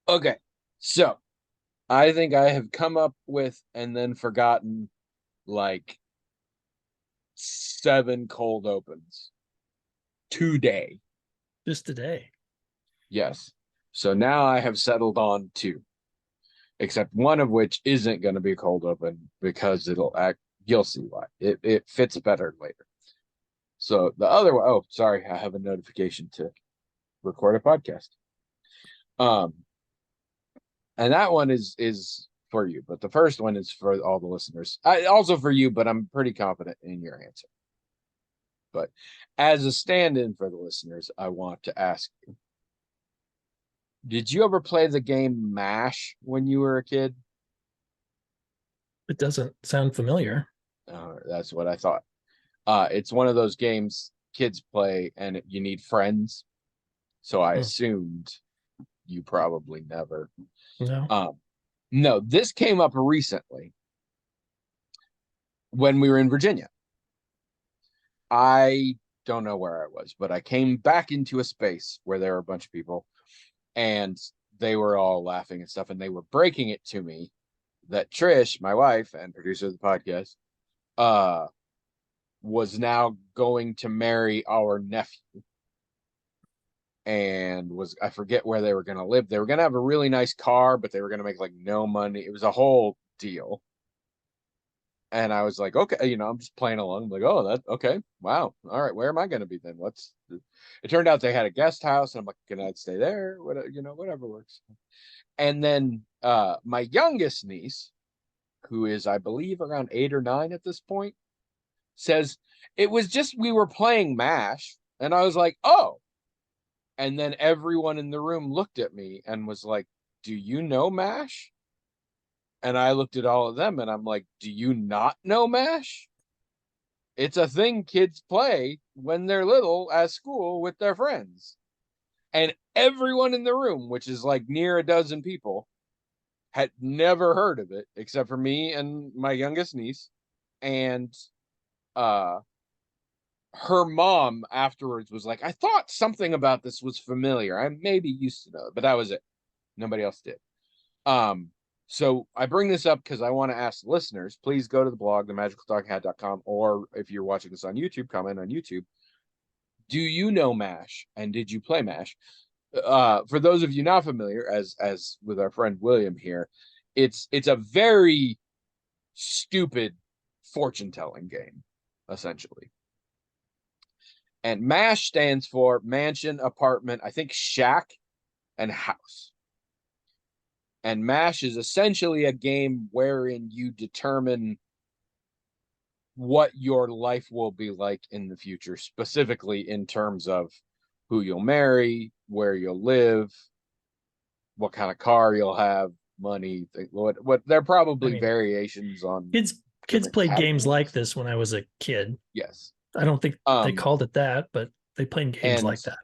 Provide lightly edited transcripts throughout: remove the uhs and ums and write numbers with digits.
Okay, so I think I have come up with and then forgotten like 7 cold opens today. Just today. Yes. So now I have settled on 2, except one of which isn't going to be a cold open because it'll act. You'll see why. It fits better later. So the other one, oh, sorry, I have a notification to record a podcast. Um, and that one is for you, but the first one is for all the listeners. Also for you, but I'm pretty confident in your answer. But as a stand-in for the listeners, I want to ask you, did you ever play the game MASH when you were a kid? It doesn't sound familiar. That's what I thought. It's one of those games kids play and you need friends. So I Hmm. assumed you probably never. No. Um, no, this came up recently when we were in Virginia. I don't know where I was, but I came back into a space where there were a bunch of people and they were all laughing and stuff, and they were breaking it to me that Trish, my wife and producer of the podcast, uh, was now going to marry our nephew, and was I forget where they were going to live. They were going to have a really nice car, but they were going to make like no money. It was a whole deal. And I was like, okay, I'm just playing along. I'm like, oh, that okay, wow, all right. Where am I going to be then? It turned out they had a guest house, and I'm like, can I stay there? Whatever works. And then my youngest niece, who is I believe around 8 or 9 at this point, says it was just we were playing MASH, and I was like, oh. And then everyone in the room looked at me and was like, do you know MASH? And I looked at all of them and I'm like, do you not know MASH? It's a thing kids play when they're little at school with their friends. And everyone in the room, which is like near a dozen people, had never heard of it except for me and my youngest niece. And uh her mom afterwards was like, I thought something about this was familiar. I maybe used to know it, but that was it. Nobody else did. Um, so I bring this up because I want to ask listeners, please go to the blog, themagicaltalkinghat.com, or if you're watching this on YouTube, comment on YouTube. Do you know MASH and did you play MASH? For those of you not familiar, as with our friend William here, it's a very stupid fortune telling game, essentially. And MASH stands for mansion, apartment, I think shack, and house. And MASH is essentially a game wherein you determine what your life will be like in the future, specifically in terms of who you'll marry, where you'll live, what kind of car you'll have, money, what there are I probably mean, variations on kids different played games like categories. this when I was a kid. Yes. I don't think they Um, called it that, but they played games and like that.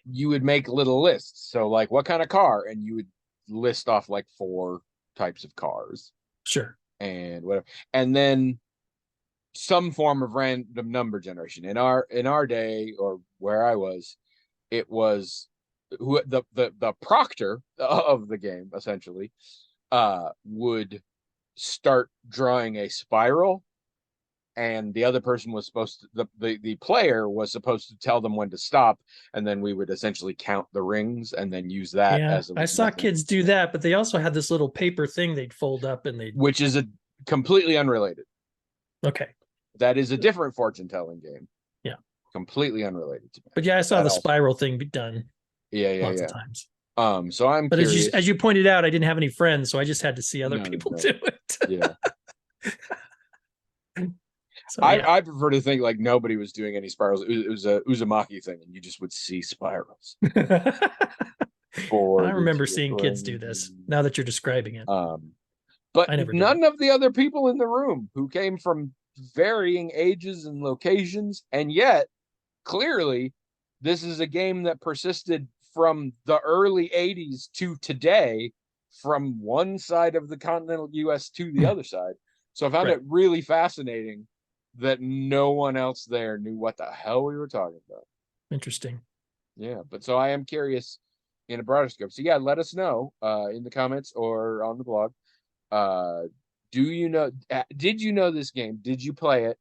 you would make little lists. So like what kind of car? And you would list off like 4 types of cars Sure. and whatever. And then some form of random number generation. In our day, or where I was, it was who the proctor of the game essentially would start drawing a spiral, and the other person was supposed to the player was supposed to tell them when to stop, and then we would essentially count the rings and then use that Yeah, as a I saw method, kids do that, but they also had this little paper thing they'd fold up and they'd. which is a completely unrelated. Okay. That is a different fortune telling game, Yeah. completely unrelated to But MASH, yeah, I but saw that the also spiral thing be done yeah, yeah, lots of yeah. times. So I'm But as curious. you pointed out, I didn't have any friends, so I just had to see other No, no, people no. do it. Yeah. So I, yeah. I prefer to think like nobody was doing any spirals. It was a Uzumaki thing, and you just would see spirals I for the remember seeing kids do this brain. now that you're describing it. Um, but I never did it. none of the other people in the room who came from varying ages and locations, and yet clearly this is a game that persisted from the early 80s to today, from one side of the continental US to the other side. So I found Right. it really fascinating that no one else there knew what the hell we were talking about. Interesting. Yeah, but so I am curious, in a broader scope. So yeah, let us know in the comments or on the blog. Do you know? Did you know this game? Did you play it?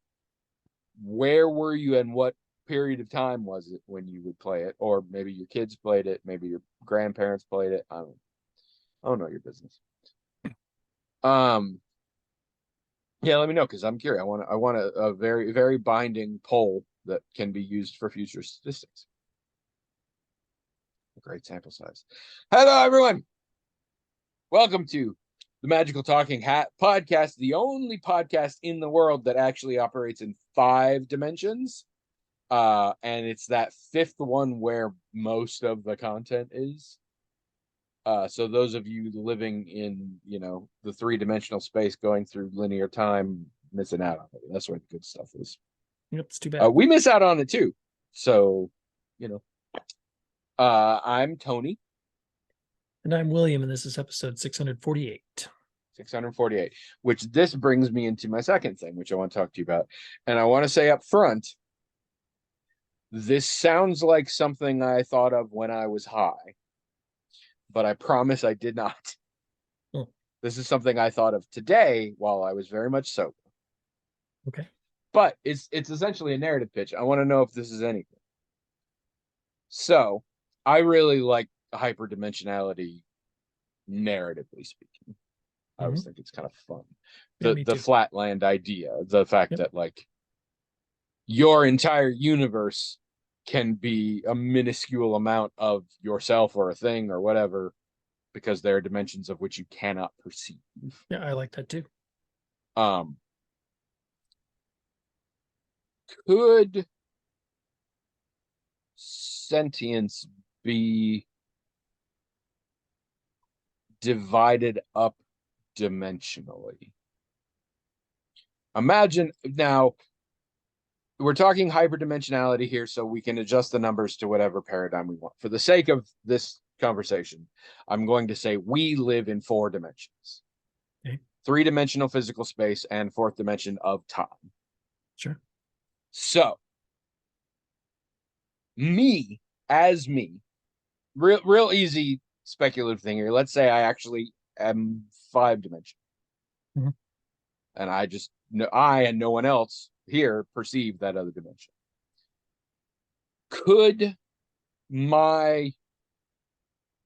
Where were you, and what period of time was it when you would play it? Or maybe your kids played it, maybe your grandparents played it. I don't know your business. Yeah, let me know because I'm curious. I want a very, very binding poll that can be used for future statistics. A great sample size. Hello, everyone. Welcome to the Magical Talking Hat podcast, the only podcast in the world that actually operates in 5 dimensions. And it's that 5th one where most of the content is. So those of you living in, the 3-dimensional space going through linear time, missing out on it. That's where the good stuff is. Yep, it's too bad. We miss out on it too. So, I'm Tony. And I'm William, and this is episode 648. 648, which this brings me into my second thing, which I want to talk to you about. And I want to say up front, this sounds like something I thought of when I was high, but I promise I did not. This is something I thought of today while I was very much sober. Okay. But it's essentially a narrative pitch. I want to know if this is anything. So I really like hyperdimensionality, narratively speaking. I always think it's kind of fun. The flatland idea, the fact that like your entire universe can be a minuscule amount of yourself or a thing or whatever, because there are dimensions of which you cannot perceive. Yeah, I like that too. Could sentience be divided up dimensionally? Imagine now, we're talking hyperdimensionality here, so we can adjust the numbers to whatever paradigm we want. For the sake of this conversation, I'm going to say we live in 4 dimensions. Okay. 3-dimensional physical space and 4th dimension of time. Sure. So, me, real easy speculative thing here. Let's say I actually am 5-dimensional. Mm-hmm. And I and no one else here perceive that other dimension. Could my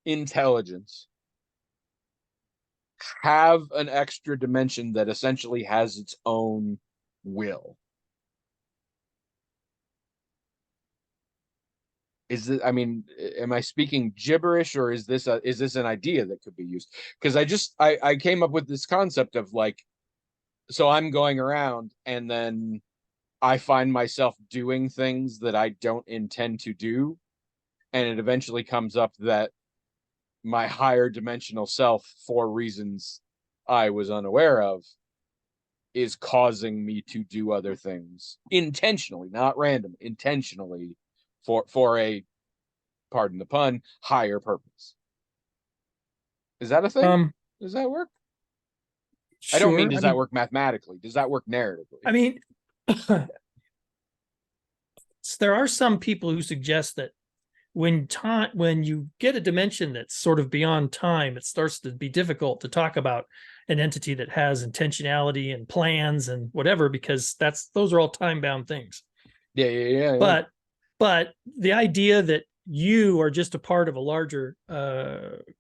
intelligence have an extra dimension that essentially has its own will? Am I speaking gibberish, or is this an idea that could be used? Because I came up with this concept of like, so I'm going around and then I find myself doing things that I don't intend to do, and it eventually comes up that my higher dimensional self, for reasons I was unaware of, is causing me to do other things intentionally, not random, intentionally, for a, pardon the pun, higher purpose. Is that a thing? Does that work? Sure. I don't mean does that work mathematically? Does that work narratively? I mean, there are some people who suggest that when you get a dimension that's sort of beyond time, it starts to be difficult to talk about an entity that has intentionality and plans and whatever, because those are all time-bound things. Yeah. But the idea that you are just a part of a larger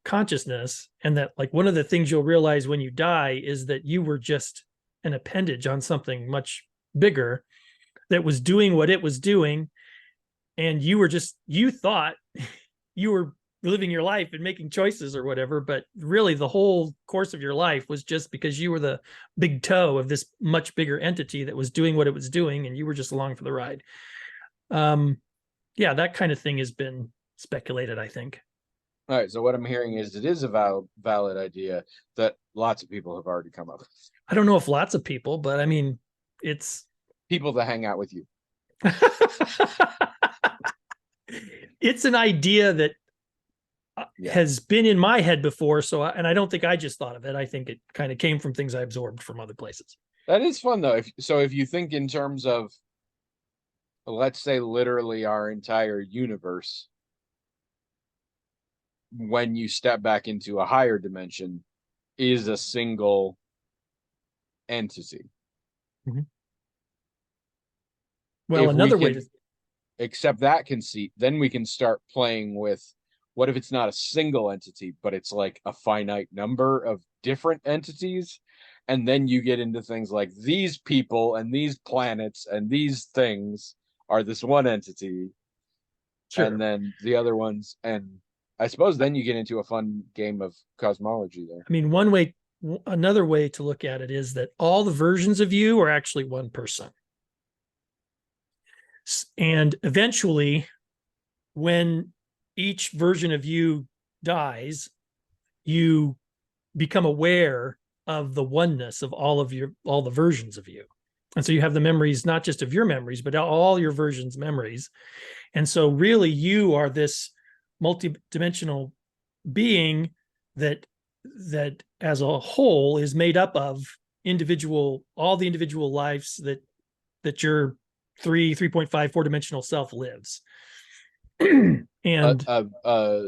consciousness, and that like one of the things you'll realize when you die is that you were just an appendage on something much bigger that was doing what it was doing, and you thought you were living your life and making choices or whatever, but really the whole course of your life was just because you were the big toe of this much bigger entity that was doing what it was doing, and you were just along for the ride. Yeah, that kind of thing has been speculated, I think. All right, so what I'm hearing is it is a valid idea that lots of people have already come up with. I don't know if lots of people, but I mean, it's people that hang out with you. It's an idea that has been in my head before, and I don't think I just thought of it. I think it kind of came from things I absorbed from other places. That is fun, though. If you think in terms of, let's say, literally our entire universe, when you step back into a higher dimension is a single entity. Mhm. Well, If we another way can to accept that conceit, then we can start playing with what if it's not a single entity, but it's like a finite number of different entities. And then you get into things like these people and these planets and these things are this one entity, and sure. then the other ones. And I suppose then you get into a fun game of cosmology there. I mean, another way to look at it is that all the versions of you are actually one person. And eventually, when each version of you dies, you become aware of the oneness of all the versions of you. And so you have the memories, not just of your memories, but all your versions' memories. And so really you are this multidimensional being that as a whole is made up of all the individual lives that your 3.5 4-dimensional self lives. And a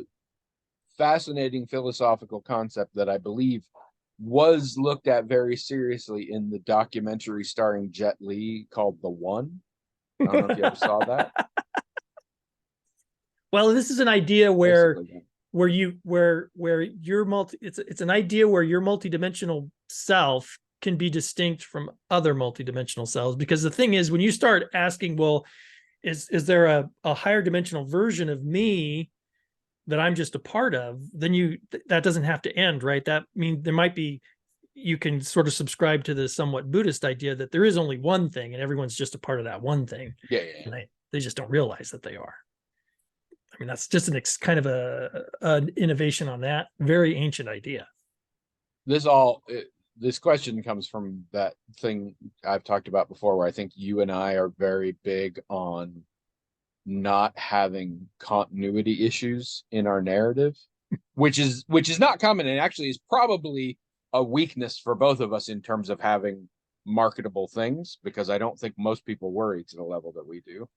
fascinating philosophical concept that I believe was looked at very seriously in the documentary starring Jet Li called The One. I don't know if you ever saw that. Well, this is an idea where Basically, it's an idea where your multidimensional self can be distinct from other multidimensional selves. Because the thing is, when you start asking, well, is there a higher dimensional version of me that I'm just a part of, then that doesn't have to end, right? That means there might be, you can sort of subscribe to the somewhat Buddhist idea that there is only one thing and everyone's just a part of that one thing. yeah. And they just don't realize that they are. I mean, that's just kind of an innovation on that very ancient idea. This question comes from that thing I've talked about before, where I think you and I are very big on not having continuity issues in our narrative, which is not common, and actually is probably a weakness for both of us in terms of having marketable things, because I don't think most people worry to the level that we do,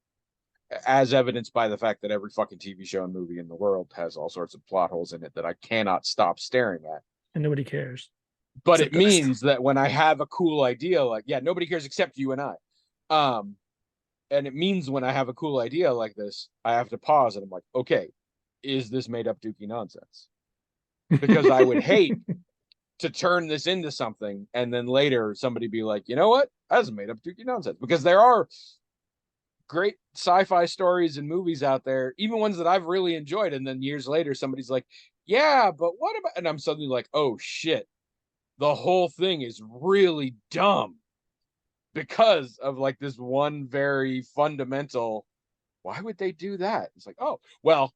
as evidenced by the fact that every fucking TV show and movie in the world has all sorts of plot holes in it that I cannot stop staring at. And nobody cares. But it means that when I have a cool idea, like, yeah, nobody cares except you and I. And it means when I have a cool idea like this, I have to pause and I'm like, okay, is this made up dookie nonsense? Because I would hate to turn this into something and then later somebody be like, you know what? That's made up dookie nonsense. Because there are great sci-fi stories and movies out there, even ones that I've really enjoyed. And then years later, somebody's like, yeah, but what about, and I'm suddenly like, oh shit, the whole thing is really dumb because of like this one very fundamental, why would they do that? It's like, oh, well,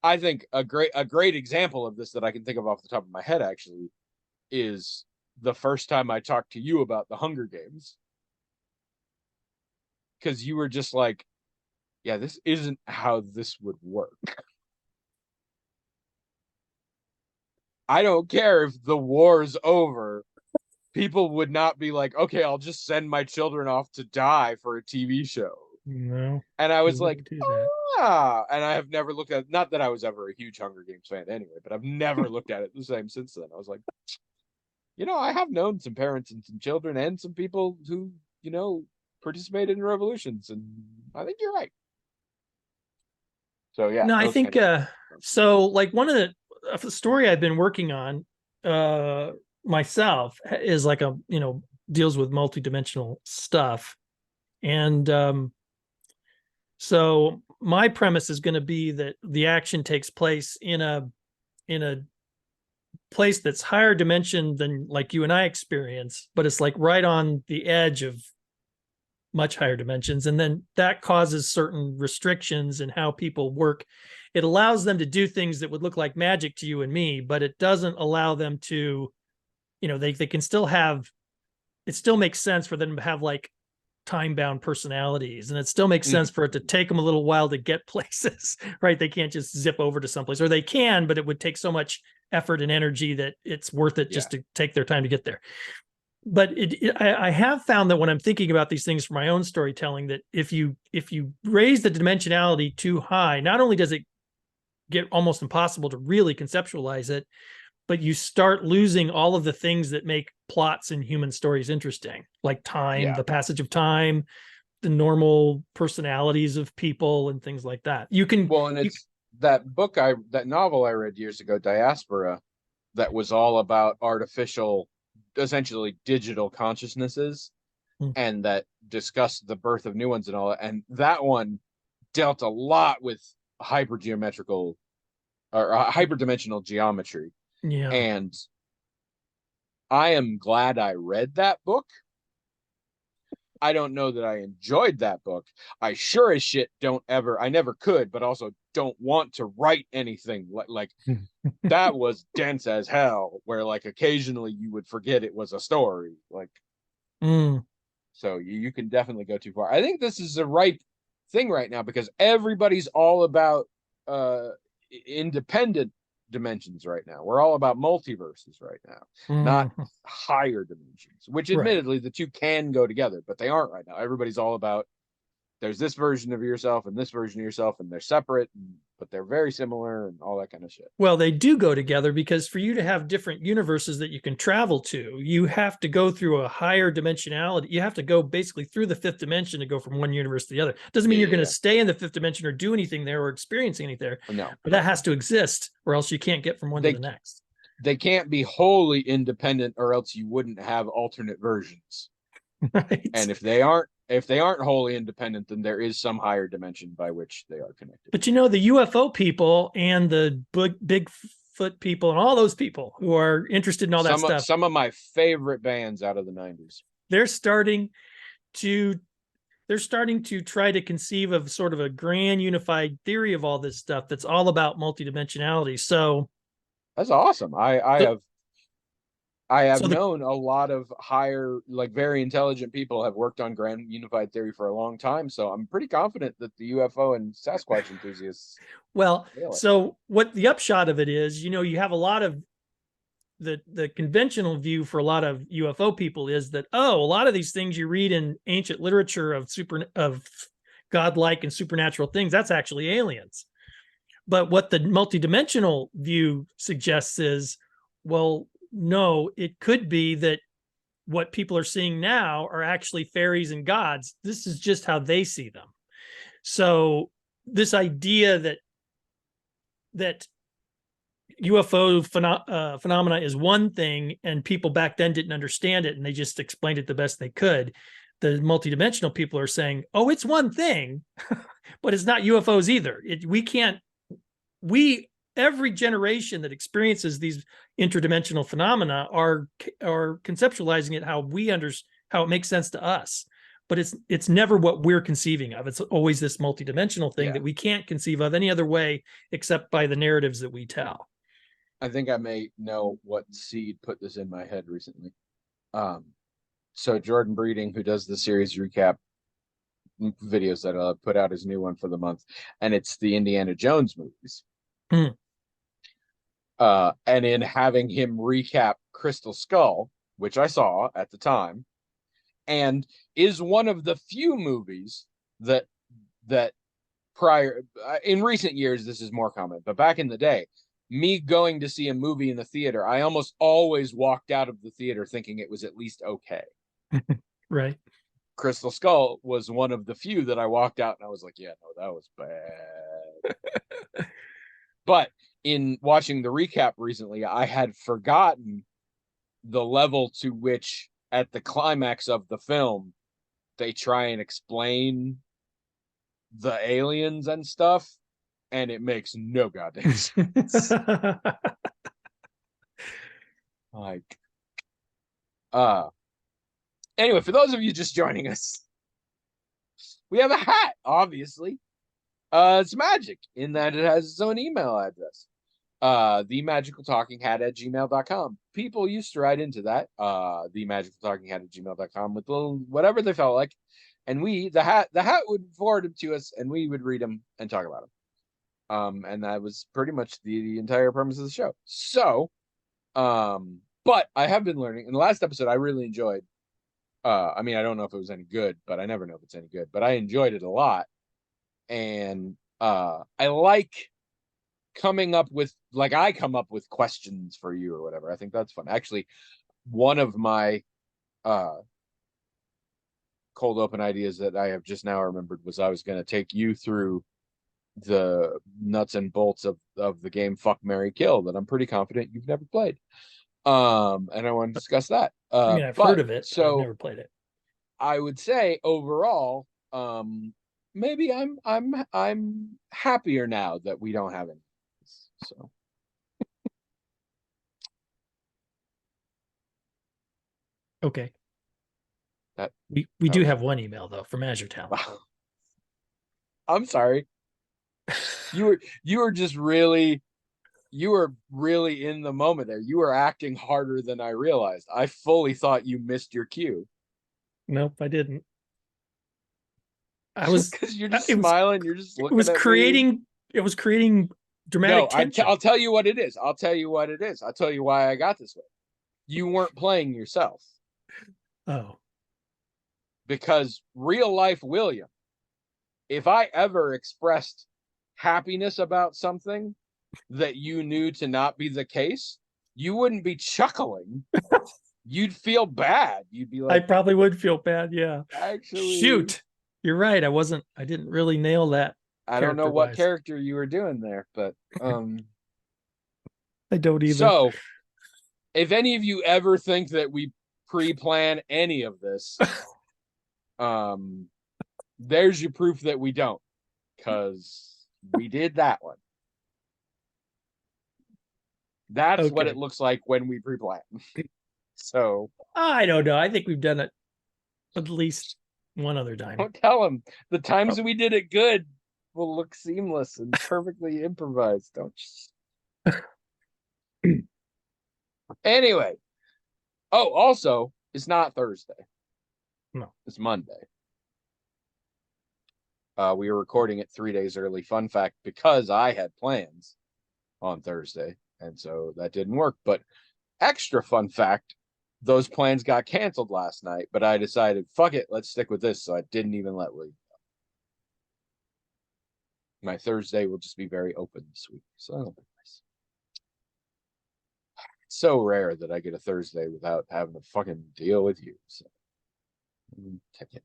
I think a great example of this that I can think of off the top of my head actually is the first time I talked to you about the Hunger Games. Because you were just like, yeah, this isn't how this would work. I don't care if the war's over. People would not be like, okay, I'll just send my children off to die for a TV show. No. And I was like, and I have never looked at, not that I was ever a huge Hunger Games fan anyway, but I've never looked at it the same since then. I was like, I have known some parents and some children and some people who, participated in revolutions, and I think you're right. So yeah. No, I think so. Like one of the story I've been working on myself is like deals with multidimensional stuff, and so my premise is going to be that the action takes place in a place that's higher dimension than like you and I experience, but it's like right on the edge of much higher dimensions. And then that causes certain restrictions in how people work. It allows them to do things that would look like magic to you and me, but it doesn't allow them to, they can still have, it still makes sense for them to have like time-bound personalities, and it still makes sense for it to take them a little while to get places, right? They can't just zip over to someplace, or they can, but it would take so much effort and energy that it's worth it just to take their time to get there. But I have found that when I'm thinking about these things for my own storytelling, that if you raise the dimensionality too high, not only does it get almost impossible to really conceptualize it, but you start losing all of the things that make plots in human stories interesting, like time, Yeah. the passage of time, the normal personalities of people, and things like that. You can, Well, and it's that novel I read years ago, Diaspora, that was all about artificial, essentially digital consciousnesses, and that discussed the birth of new ones and all that. And that one dealt a lot with hypergeometrical or hyperdimensional geometry. yeah. And I am glad I read that book. I don't know that I enjoyed that book. I sure as shit I never could, but also don't want to write anything like that was dense as hell, where like occasionally you would forget it was a story. Like, so you can definitely go too far. I think this is a ripe thing right now because everybody's all about independent dimensions right now. We're all about multiverses right now, not higher dimensions, which admittedly the two can go together, but they aren't right now. Everybody's all about there's this version of yourself and this version of yourself, and they're separate, but they're very similar and all that kind of shit. Well, they do go together because for you to have different universes that you can travel to, you have to go through a higher dimensionality. You have to go basically through the fifth dimension to go from one universe to the other. Doesn't mean you're going to stay in the fifth dimension or do anything there or experience anything there. No, but that has to exist, or else you can't get from one to the next. They can't be wholly independent, or else you wouldn't have alternate versions. Right. And if they aren't wholly independent, then there is some higher dimension by which they are connected. But you know, the UFO people and the Bigfoot people and all those people who are interested in all that stuff. Some of my favorite bands out of the 90s. They're starting to try to conceive of sort of a grand unified theory of all this stuff that's all about multidimensionality. So that's awesome. I have known a lot of higher, like very intelligent people have worked on grand unified theory for a long time. So I'm pretty confident that the UFO and Sasquatch enthusiasts. Well, so what the upshot of it is, you have a lot of the conventional view for a lot of UFO people is that, a lot of these things you read in ancient literature of godlike and supernatural things, that's actually aliens. But what the multidimensional view suggests is, well, no, it could be that what people are seeing now are actually fairies and gods. This is just how they see them. So this idea that UFO phenomena is one thing and people back then didn't understand it and they just explained it the best they could. The multidimensional people are saying, it's one thing, but it's not UFOs either. Every generation that experiences these interdimensional phenomena are conceptualizing it how it makes sense to us, but it's never what we're conceiving of. It's always this multidimensional thing that we can't conceive of any other way except by the narratives that we tell. I think I may know what seed put this in my head recently. So Jordan Breeding, who does the series recap videos that put out his new one for the month, and it's the Indiana Jones movies. And in having him recap Crystal Skull, which I saw at the time, and is one of the few movies that prior in recent years this is more common, but back in the day, me going to see a movie in the theater, I almost always walked out of the theater thinking it was at least okay. Right. Crystal Skull was one of the few that I walked out and I was like, yeah, no, that was bad. But in watching the recap recently, I had forgotten the level to which at the climax of the film they try and explain the aliens and stuff, and it makes no goddamn sense. Like, anyway, for those of you just joining us, we have a hat, obviously. It's magic in that it has its own email address. themagicaltalkinghat@gmail.com. People used to write into that, themagicaltalkinghat@gmail.com with little whatever they felt like. And the hat would forward them to us and we would read them and talk about them. And that was pretty much the entire premise of the show. So, but I have been learning in the last episode, I really enjoyed, I mean, I don't know if it was any good, but I never know if it's any good, but I enjoyed it a lot. And I like coming up with, like, I come up with questions for you or whatever. I think that's fun. Actually, one of my cold open ideas that I have just now remembered was I was going to take you through the nuts and bolts of the game Fuck, Marry, Kill that I'm pretty confident you've never played. And I want to discuss that. I mean, I've heard of it, but I've never played it. I would say overall, maybe I'm happier now that we don't have any. So okay. That we do have one email though from Azure Town. wow. I'm sorry. You were just really, you were really in the moment there. You were acting harder than I realized. I fully thought you missed your cue. Nope, I didn't. I was because you're just smiling. You're just looking. It was creating dramatic tension. I'll tell you what it is. I'll tell you why I got this way. You weren't playing yourself. Oh. Because real life William, if I ever expressed happiness about something that you knew to not be the case, you wouldn't be chuckling. You'd feel bad. You'd be like, I probably would feel bad. Yeah. Actually, shoot, you're right. I didn't really nail that. I don't know what character you were doing there, but I don't either. So if any of you ever think that we pre-plan any of this, there's your proof that we don't, because we did that one. That's okay. What it looks like when we pre-plan. So I don't know. I think we've done it at least one other time. Don't tell them. The times we did it good will look seamless and perfectly improvised. Don't you? Anyway. Oh, also, it's not Thursday. No. It's Monday. We were recording it 3 days early. Fun fact, because I had plans on Thursday, and so that didn't work. But extra fun fact, those plans got canceled last night, but I decided, fuck it, let's stick with this. So I didn't even let William go. My Thursday will just be very open this week. So that'll be nice. It's so rare that I get a Thursday without having to fucking deal with you. So take it.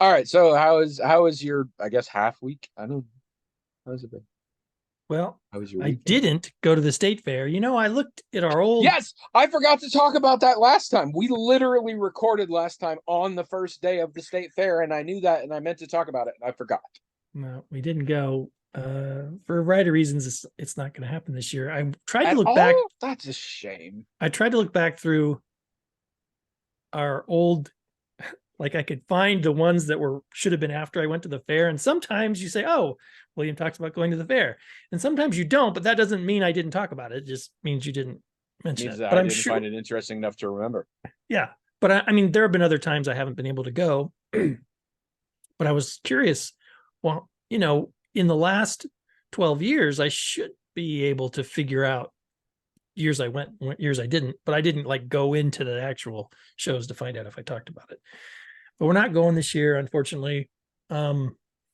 All right. So how is your, I guess, half week? I don't know. How's it been? Well, I didn't go to the state fair. You know, I looked at our old. Yes, I forgot to talk about that last time. We literally recorded last time on the first day of the state fair, and I knew that, and I meant to talk about it, and I forgot. No, we didn't go. For a variety of reasons, it's not going to happen this year. I tried to look back. That's a shame. I tried to look back through our old. Like I could find the ones that should have been after I went to the fair. And sometimes you say, oh, William talks about going to the fair. And sometimes you don't, but that doesn't mean I didn't talk about it. It just means you didn't mention it. But I didn't find it interesting enough to remember. Yeah. But I mean, there have been other times I haven't been able to go. But I was curious. Well, you know, in the last 12 years, I should be able to figure out years I went, years I didn't. But I didn't like go into the actual shows to find out if I talked about it. But we're not going this year, unfortunately. But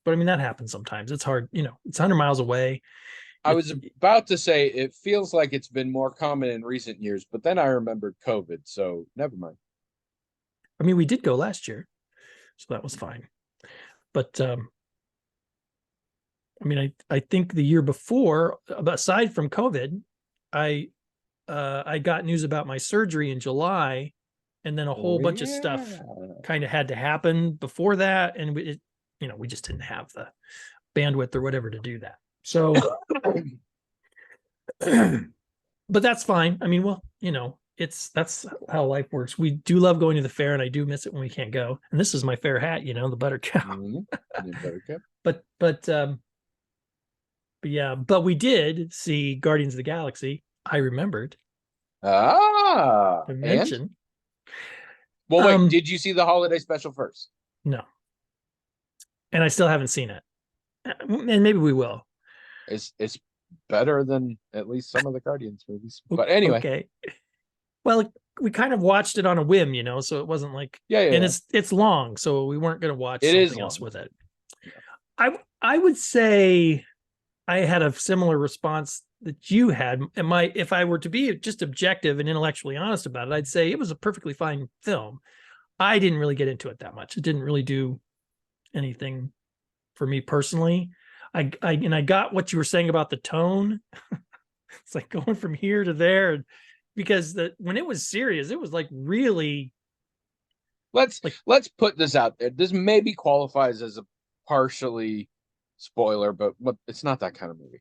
I mean, that happens sometimes. It's hard, you know, it's 100 miles away. I was about to say, it feels like it's been more common in recent years, but then I remembered COVID, so never mind. I mean, we did go last year, so that was fine. But I mean, I think the year before, aside from COVID, I got news about my surgery in July. And then a whole bunch of stuff kind of had to happen before that. And we just didn't have the bandwidth or whatever to do that. So, but that's fine. I mean, well, you know, that's how life works. We do love going to the fair, and I do miss it when we can't go. And this is my fair hat, you know, the buttercup. But yeah, but we did see Guardians of the Galaxy. I remembered. To mention. Well, wait, did you see the holiday special first? No. And I still haven't seen it. And maybe we will. It's better than at least some of the Guardians movies. But anyway. Okay. Well, we kind of watched it on a whim, you know, so it wasn't like and it's long, so we weren't going to watch something else with it. I would say I had a similar response that you had. If I were to be just objective and intellectually honest about it, I'd say it was a perfectly fine film. I didn't really get into it that much. It didn't really do anything for me personally. I got what you were saying about the tone. It's like going from here to there, because when it was serious, it was like really Let's put this out there. This maybe qualifies as a partially spoiler, but it's not that kind of movie.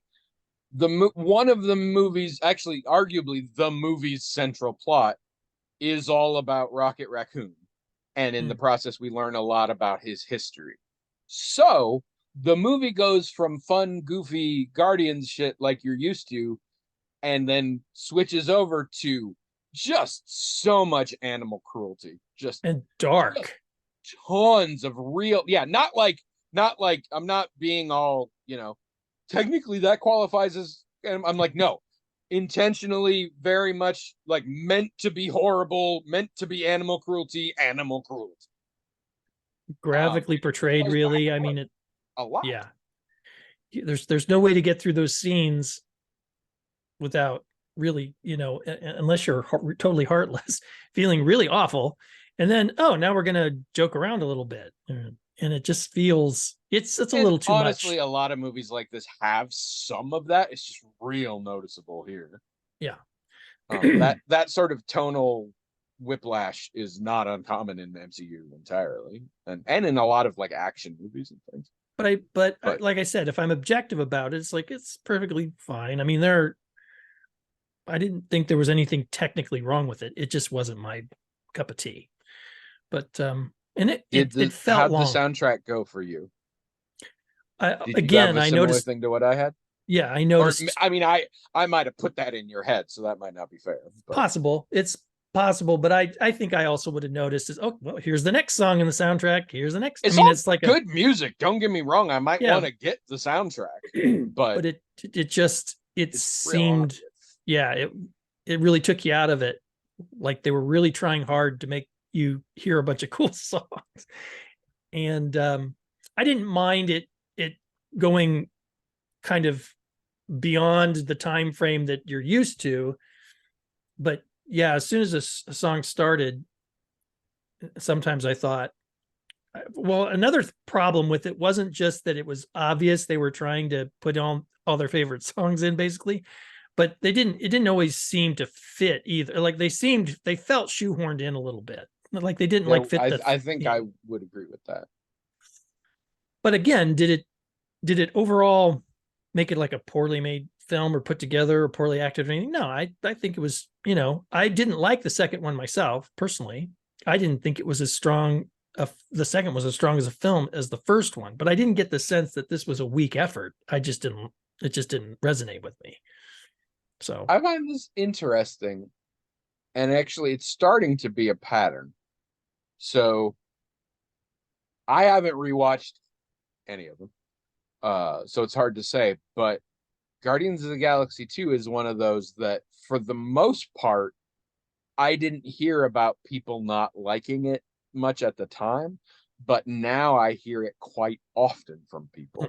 One of the movies, actually, arguably the movie's central plot, is all about Rocket Raccoon, and in the process, we learn a lot about his history. So the movie goes from fun, goofy Guardians shit like you're used to, and then switches over to just so much animal cruelty, just and dark. tons of real, yeah, not like I'm not being all, technically that qualifies as, and I'm like, no, intentionally very much like meant to be horrible, meant to be animal cruelty. Graphically portrayed, really. I mean, it a lot. Yeah, there's no way to get through those scenes without really, unless you're totally heartless, feeling really awful. And then, oh, now we're gonna joke around a little bit, and it just feels it's a little too much. Honestly, a lot of movies like this have some of that. It's just real noticeable here. Yeah. That sort of tonal whiplash is not uncommon in the MCU entirely, and in a lot of like action movies and things. But like I said, if I'm objective about it, it's like it's perfectly fine. I mean, I didn't think there was anything technically wrong with it. It just wasn't my cup of tea. But and it felt how'd long. the soundtrack go for you? I noticed thing to what I had. Yeah, I noticed. I mean, I might have put that in your head, so that might not be fair. But. Possible. It's possible, but I think I also would have noticed is, oh, well, here's the next song in the soundtrack. Here's the next. It's like good music. Don't get me wrong. I might want to get the soundtrack, but it seemed, it really took you out of it. Like they were really trying hard to make you hear a bunch of cool songs, and I didn't mind it going kind of beyond the time frame that you're used to, but yeah, as soon as a song started, sometimes I thought, well, another problem with it wasn't just that it was obvious they were trying to put on all their favorite songs in, basically, but it didn't always seem to fit either. Like they felt shoehorned in a little bit. Like they didn't fit. I think I would agree with that. But again, did it overall make it like a poorly made film or put together or poorly acted or anything? No, I think it was, I didn't like the second one myself personally. I didn't think it was as strong. The second was as strong as a film as the first one, but I didn't get the sense that this was a weak effort. It just didn't resonate with me. So I find this interesting, and actually it's starting to be a pattern. So I haven't rewatched any of them. So it's hard to say, but Guardians of the Galaxy 2 is one of those that, for the most part, I didn't hear about people not liking it much at the time, but now I hear it quite often from people.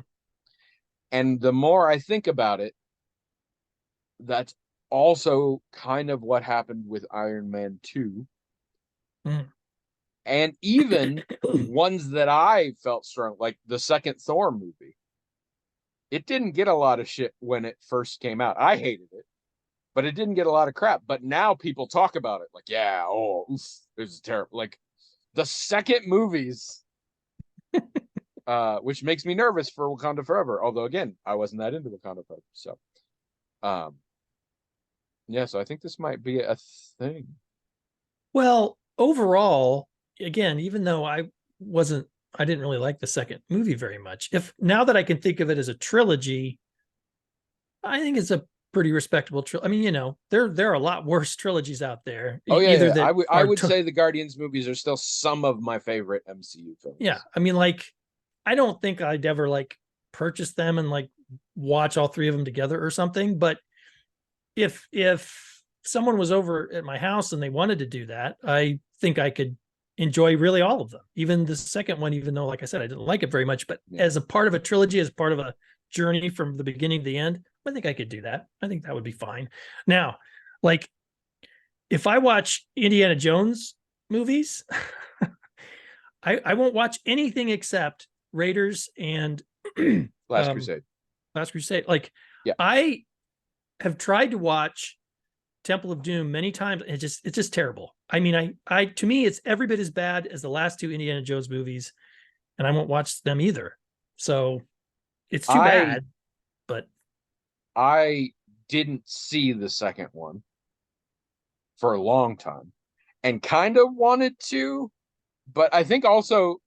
And the more I think about it, that's also kind of what happened with Iron Man 2. And even ones that I felt strong, like the second Thor movie. It didn't get a lot of shit when it first came out. I hated it, but it didn't get a lot of crap. But now people talk about it like, yeah, oh, oof, it was terrible. Like the second movies, which makes me nervous for Wakanda Forever. Although again, I wasn't that into Wakanda Forever. So, yeah, so I think this might be a thing. Well, overall, again, even though I didn't really like the second movie very much. Now that I can think of it as a trilogy, I think it's a pretty respectable trilogy. I mean, there are a lot worse trilogies out there. Oh yeah. I would say the Guardians movies are still some of my favorite MCU films. Yeah, I mean, like, I don't think I'd ever like purchase them and like watch all three of them together or something. But if someone was over at my house and they wanted to do that, I think I could enjoy really all of them, even the second one, even though, like I said, I didn't like it very much, but as a part of a trilogy, as part of a journey from the beginning to the end, I think I could do that. I think that would be fine. Now, like if I watch Indiana Jones movies, I won't watch anything except Raiders and Last Crusade. Last Crusade. Like Yeah. I have tried to watch Temple of Doom many times. It's just terrible. I mean, I to me, it's every bit as bad as the last two Indiana Jones movies, and I won't watch them either. So it's too bad. But I didn't see the second one for a long time, and kind of wanted to, but I think also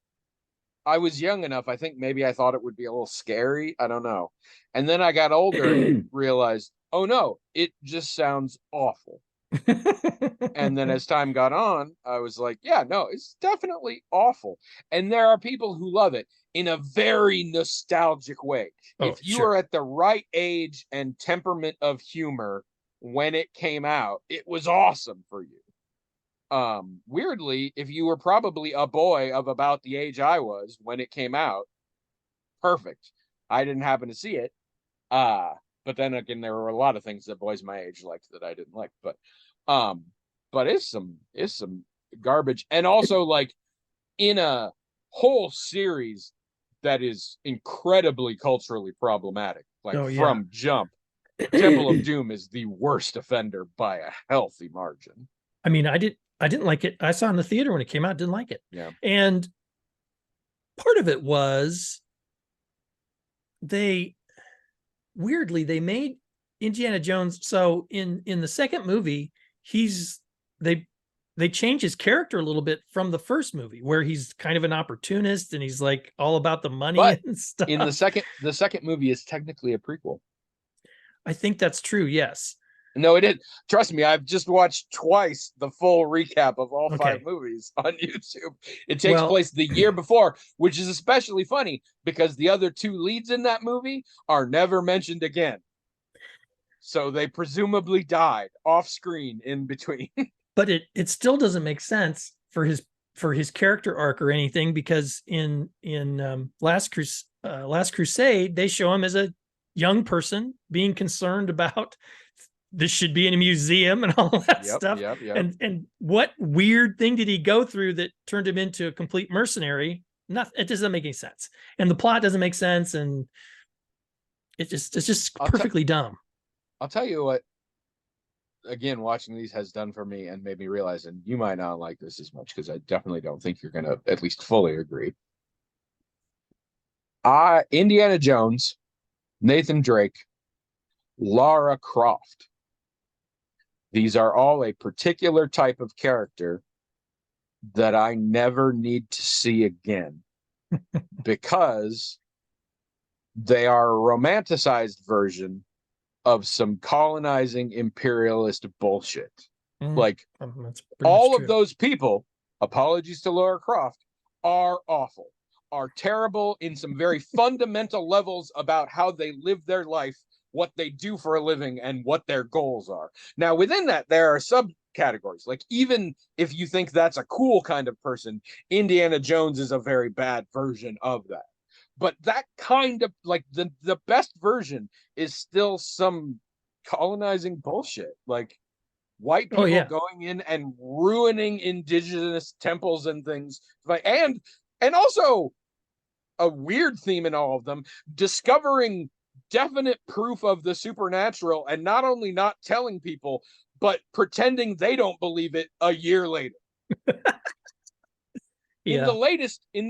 I was young enough. I think maybe I thought it would be a little scary. I don't know. And then I got older and realized, oh no, it just sounds awful. And then as time got on, I was like, yeah, no, it's definitely awful. And there are people who love it in a very nostalgic way. Oh, if you sure. are at the right age and temperament of humor when it came out, it was awesome for you. Weirdly, if you were probably a boy of about the age I was when it came out, perfect. I didn't happen to see it. But then again, there were a lot of things that boys my age liked that I didn't like. But it's some garbage. And also like in a whole series that is incredibly culturally problematic, like from jump, Temple of Doom is the worst offender by a healthy margin. I mean, I didn't like it. I saw it in the theater when it came out, didn't like it. Yeah. And part of it was they made Indiana Jones. So in the second movie, they change his character a little bit from the first movie, where he's kind of an opportunist and he's like all about the money and stuff. In the second movie is technically a prequel. I think that's true. Yes. No, it is. Trust me, I've just watched twice the full recap of all 5 movies on YouTube. It takes place the year before, which is especially funny because the other 2 leads in that movie are never mentioned again. So they presumably died off screen in between. But it still doesn't make sense for his character arc or anything, because in Last Crusade, they show him as a young person being concerned about this should be in a museum and all that stuff. And what weird thing did he go through that turned him into a complete mercenary? Nothing. It doesn't make any sense. And the plot doesn't make sense. And it's just perfectly dumb. I'll tell you what, again, watching these has done for me and made me realize, and you might not like this as much because I definitely don't think you're going to at least fully agree. Indiana Jones, Nathan Drake, Lara Croft. These are all a particular type of character that I never need to see again because they are a romanticized version of some colonizing imperialist bullshit. Like all of those people, apologies to Lara Croft, are awful, are terrible in some very fundamental levels about how they live their life, what they do for a living, and what their goals are. Now, within that, there are subcategories. Like, even if you think that's a cool kind of person, Indiana Jones is a very bad version of that. But that kind of, like, the best version is still some colonizing bullshit. Like, white people going in and ruining indigenous temples and things. And also a weird theme in all of them, discovering definite proof of the supernatural and not only not telling people, but pretending they don't believe it a year later. In the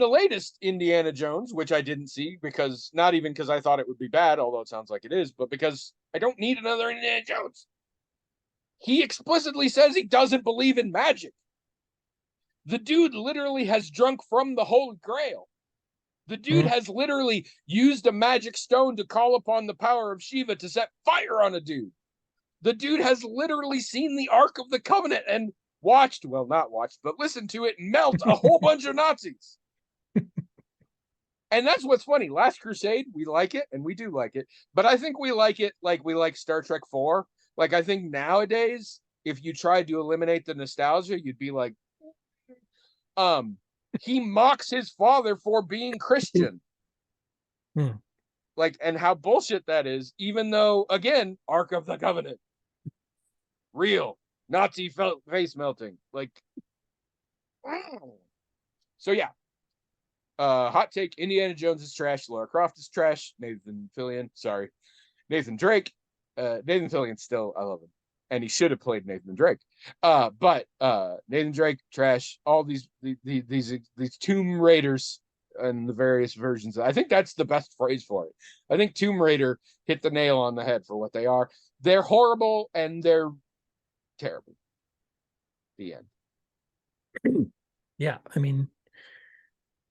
latest Indiana Jones, which I didn't see because not even because I thought it would be bad, although it sounds like it is, but because I don't need another Indiana Jones. He explicitly says he doesn't believe in magic. The dude literally has drunk from the Holy Grail. The dude has literally used a magic stone to call upon the power of Shiva to set fire on a dude. The dude has literally seen the Ark of the Covenant and not watched, but listened to it melt a whole bunch of Nazis. And that's what's funny. Last Crusade, we like it, and we do like it, but I think we like it like we like Star Trek 4. Like, I think nowadays, if you tried to eliminate the nostalgia, you'd be like, he mocks his father for being Christian. Like, and how bullshit that is, even though, again, Ark of the Covenant. Real. Nazi face melting. Like, so yeah. Hot take: Indiana Jones is trash. Lara Croft is trash. Nathan Fillion, sorry, Nathan Drake. Nathan Fillion still, I love him, and he should have played Nathan Drake. But Nathan Drake trash. All these Tomb Raiders and the various versions. I think that's the best phrase for it. I think Tomb Raider hit the nail on the head for what they are. They're horrible and they're terrible. The end. Yeah, I mean,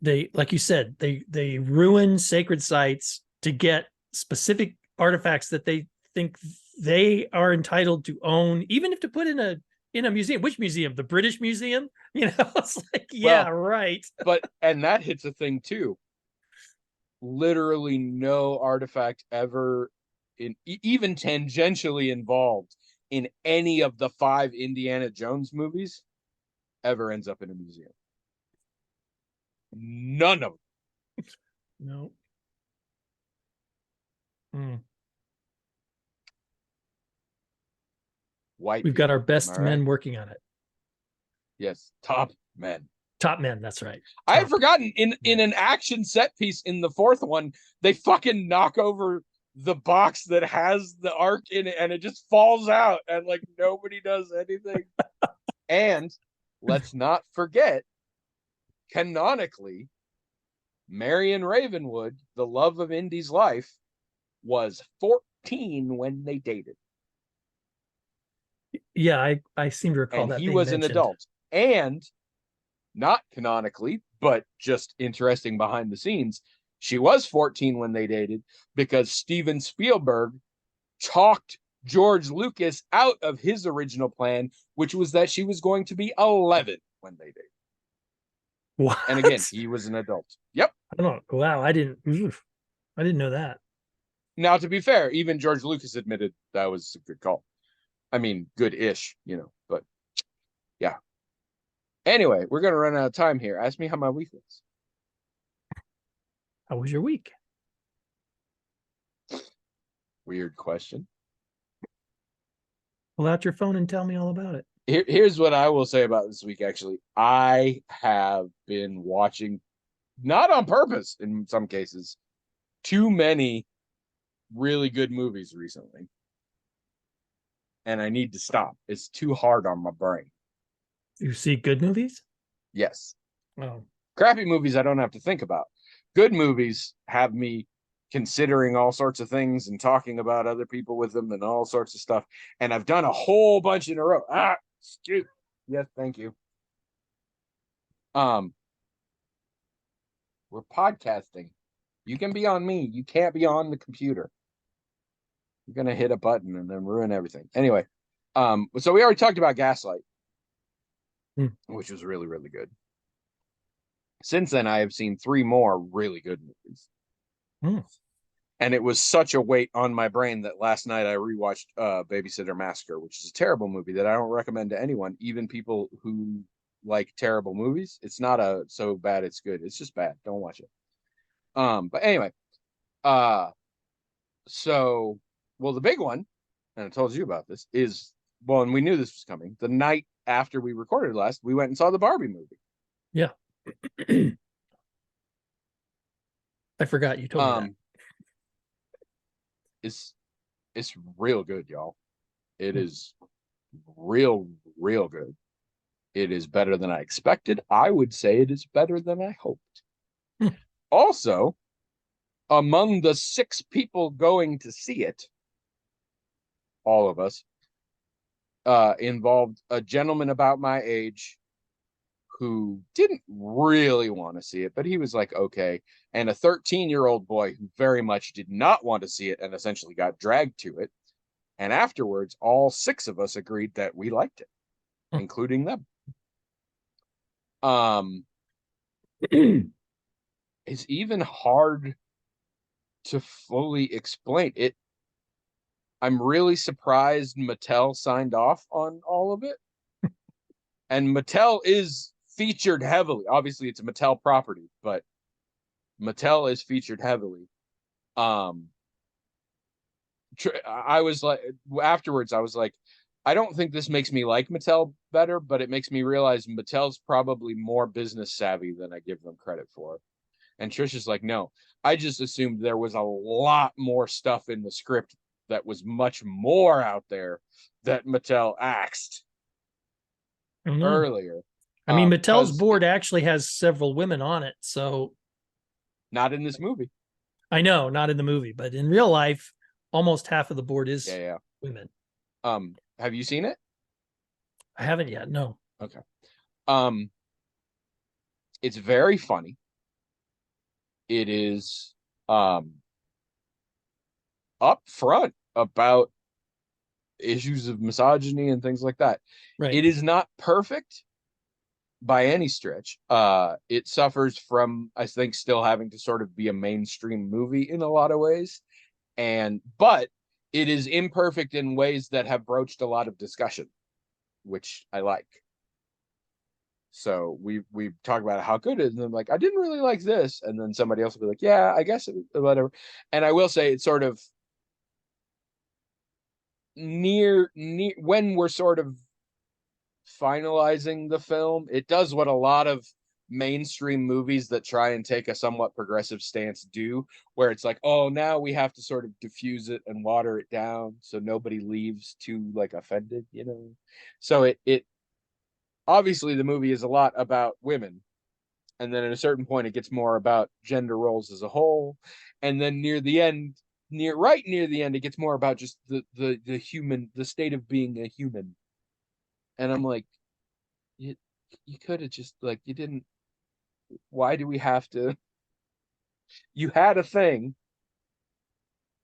they, like you said, they ruin sacred sites to get specific artifacts that they think they are entitled to own, even if to put in a museum. Which museum? The British Museum? You know, it's like, yeah, well, right. And that hits a thing too. Literally no artifact ever even tangentially involved in any of the 5 Indiana Jones movies ever ends up in a museum. None of them. No. Mm. We've got our best men working on it. Yes, top men. Top men, that's right. I had forgotten in an action set piece in the 4th one, they fucking knock over the box that has the Ark in it and it just falls out and like nobody does anything. And let's not forget, canonically, Marion Ravenwood, the love of Indy's life, was 14 when they dated. Yeah, I seem to recall and that. He was mentioned. An adult. And not canonically, but just interesting behind the scenes, she was 14 when they dated because Steven Spielberg talked George Lucas out of his original plan, which was that she was going to be 11 when they dated. What? And again, he was an adult. Yep. I don't know. Wow, I didn't know that. Now, to be fair, even George Lucas admitted that was a good call. I mean, good-ish, but yeah. Anyway, we're going to run out of time here. Ask me how my week was. How was your week? Weird question. Pull out your phone and tell me all about it. Here's what I will say about this week, actually. I have been watching, not on purpose in some cases, too many really good movies recently. And I need to stop. It's too hard on my brain. You see good movies? Yes. Oh. Crappy movies I don't have to think about. Good movies have me considering all sorts of things and talking about other people with them and all sorts of stuff. And I've done a whole bunch in a row. Excuse. Yes, thank you. We're podcasting. You can be on me. You can't be on the computer. You're gonna hit a button and then ruin everything. Anyway, so we already talked about Gaslight, which was really, really good. Since then, I have seen 3 more really good movies. And it was such a weight on my brain that last night I rewatched Babysitter Massacre, which is a terrible movie that I don't recommend to anyone, even people who like terrible movies. It's not so bad it's good. It's just bad. Don't watch it. But anyway, so, well, the big one, and I told you about this, is, well, and we knew this was coming. The night after we recorded last, we went and saw the Barbie movie. Yeah. I forgot you told me that. It's real good, y'all. It is real good. It is better than I expected. I would say it is better than I hoped. Also, among the 6 people going to see it, all of us, involved a gentleman about my age who didn't really want to see it, but he was like, okay, and a 13-year-old boy who very much did not want to see it and essentially got dragged to it. And afterwards, all 6 of us agreed that we liked it, including them. It's even hard to fully explain it. I'm really surprised Mattel signed off on all of it. And Mattel is featured heavily. Obviously, it's a Mattel property, but Mattel is featured heavily. Um, I was like, afterwards, I was like, I don't think this makes me like Mattel better, but it makes me realize Mattel's probably more business savvy than I give them credit for. And Trish is like, no, I just assumed there was a lot more stuff in the script that was much more out there that Mattel axed I don't know. earlier. I mean, Mattel's Because board actually has several women on it, so not in this movie. I know, not in the movie, but in real life, almost half of the board Yeah, is yeah. women. Have you seen it? I haven't yet. No. Okay. Um, it's very funny. It is upfront about issues of misogyny and things like that. Right. It is not perfect by any stretch. It suffers from, I think, still having to sort of be a mainstream movie in a lot of ways. But it is imperfect in ways that have broached a lot of discussion, which I like. So we talk about how good it is, and I'm like, I didn't really like this, and then somebody else will be like, yeah, I guess whatever. And I will say it's sort of near when we're sort of finalizing the film, it does what a lot of mainstream movies that try and take a somewhat progressive stance do, where it's like, oh, now we have to sort of diffuse it and water it down so nobody leaves too like offended, you know. So it obviously the movie is a lot about women, and then at a certain point it gets more about gender roles as a whole, and then near the end, near the end, it gets more about just the human, the state of being a human. And I'm like, you, you could have just like, you didn't, why do we have to, you had a thing,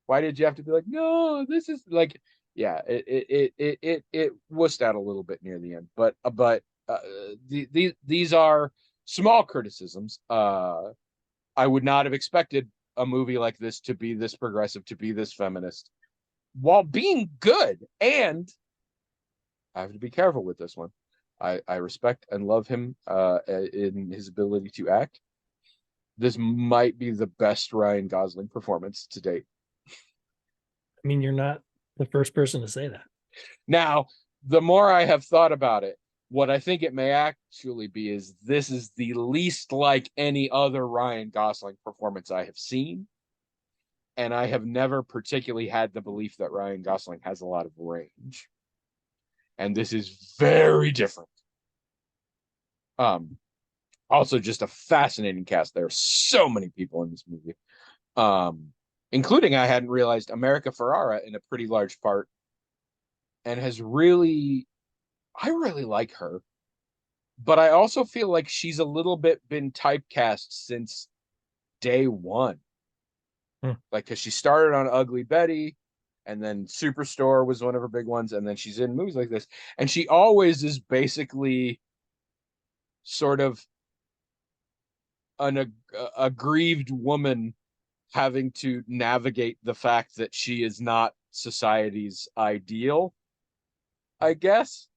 why did you have to be like, no, this is like, yeah, it wussed out a little bit near the end, but these are small criticisms. I would not have expected a movie like this to be this progressive, to be this feminist, while being good. And I have to be careful with this one. I respect and love him in his ability to act. This might be the best Ryan Gosling performance to date. I mean, you're not the first person to say that. Now, the more I have thought about it, what I think it may actually be is this is the least like any other Ryan Gosling performance I have seen. And I have never particularly had the belief that Ryan Gosling has a lot of range. And this is very different. Um, Also just a fascinating cast. There are so many people in this movie. Including, I hadn't realized, America Ferrara in a pretty large part, and has really, I really like her, but I also feel like she's a little bit been typecast since day one. Like, because she started on Ugly Betty, and then Superstore was one of her big ones, and then she's in movies like this, and she always is basically sort of an aggrieved woman having to navigate the fact that she is not society's ideal, I guess.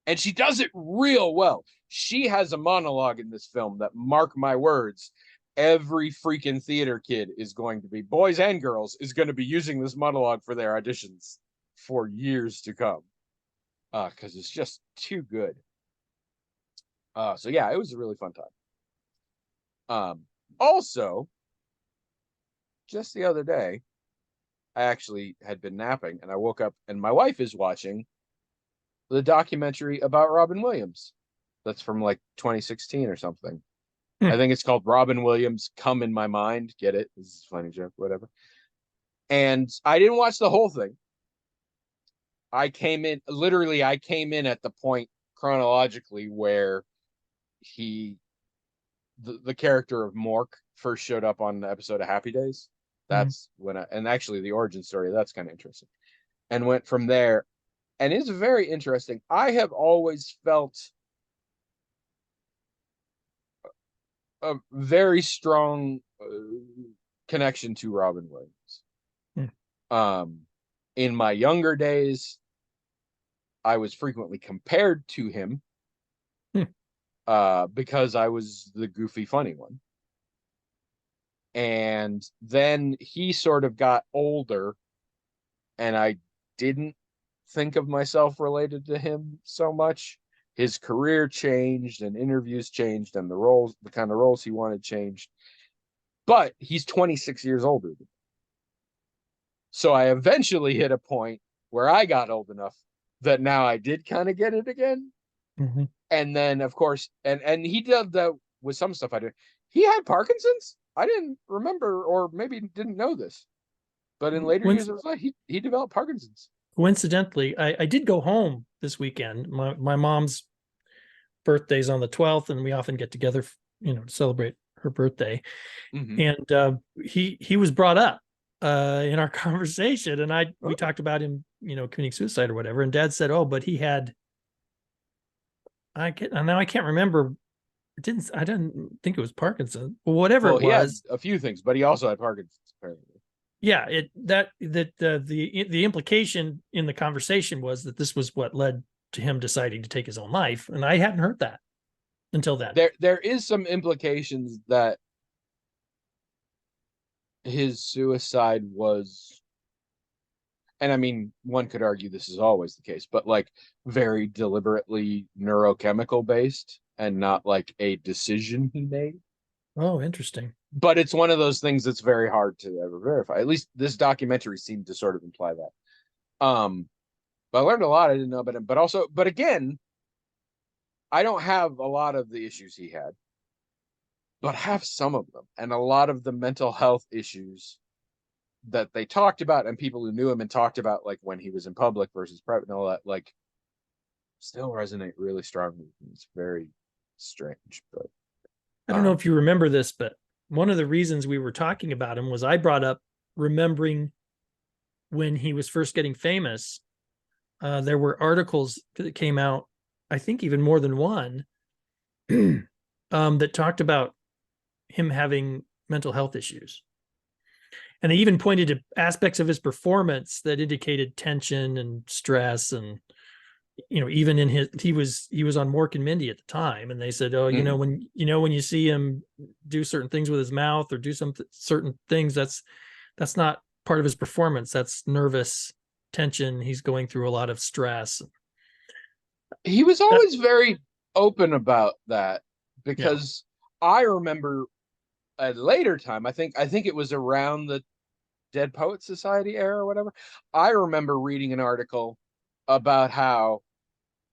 And she does it real well. She has a monologue in this film that, mark my words, every freaking theater kid is going to be, boys and girls, is going to be using this monologue for their auditions for years to come. Because it's just too good. So yeah, it was a really fun time. Also, just the other day, I actually had been napping and I woke up and my wife is watching the documentary about Robin Williams. That's from like 2016 or something. I think it's called Robin Williams Come in My Mind. Get it? This is a funny joke, whatever. And I didn't watch the whole thing. I came in at the point chronologically where he, the character of Mork first showed up on the episode of Happy Days. That's when and actually the origin story, that's kind of interesting. And went from there. And it's very interesting. I have always felt a very strong connection to Robin Williams. In my younger days, I was frequently compared to him because I was the goofy, funny one. And then he sort of got older, and I didn't think of myself related to him so much. His career changed and interviews changed and the kind of roles he wanted changed. But he's 26 years older than me. So I eventually hit a point where I got old enough that now I did kind of get it again. Mhm. And then of course, and he did that with some stuff I did. He had Parkinson's. I didn't remember, or maybe didn't know this. But in later years, it was like he developed Parkinson's. Coincidentally, I did go home this weekend. My mom's birthday's on the 12th, and we often get together, to celebrate her birthday. Mm-hmm. And he was brought up in our conversation, and we talked about him, committing suicide or whatever. And Dad said, "Oh, but he had." I can't remember. I didn't think it was Parkinson. Whatever Well, it he had was. a few things, but he also had Parkinson's apparently. Yeah, the implication in the conversation was that this was what led to him deciding to take his own life, and I hadn't heard that until then. There is some implications that his suicide was, and I mean, one could argue this is always the case, but like very deliberately neurochemical based and not like a decision he made. Oh, interesting. But it's one of those things that's very hard to ever verify. At least this documentary seemed to sort of imply that. But I learned a lot I didn't know about him. But again, I don't have a lot of the issues he had, but have some of them, and a lot of the mental health issues that they talked about, and people who knew him and talked about, like when he was in public versus private and all that, like still resonate really strongly. It's very strange, but I don't know if you remember this, but one of the reasons we were talking about him was I brought up remembering when he was first getting famous. There were articles that came out, I think even more than one, that talked about him having mental health issues. And they even pointed to aspects of his performance that indicated tension and stress. And even in he was on Mork and Mindy at the time, and they said, "Oh, when you see him do certain things with his mouth or do some certain things, that's not part of his performance. That's nervous tension. He's going through a lot of stress." He was always very open about that, because I remember a later time, I think it was around the Dead Poet Society era or whatever. I remember reading an article about how,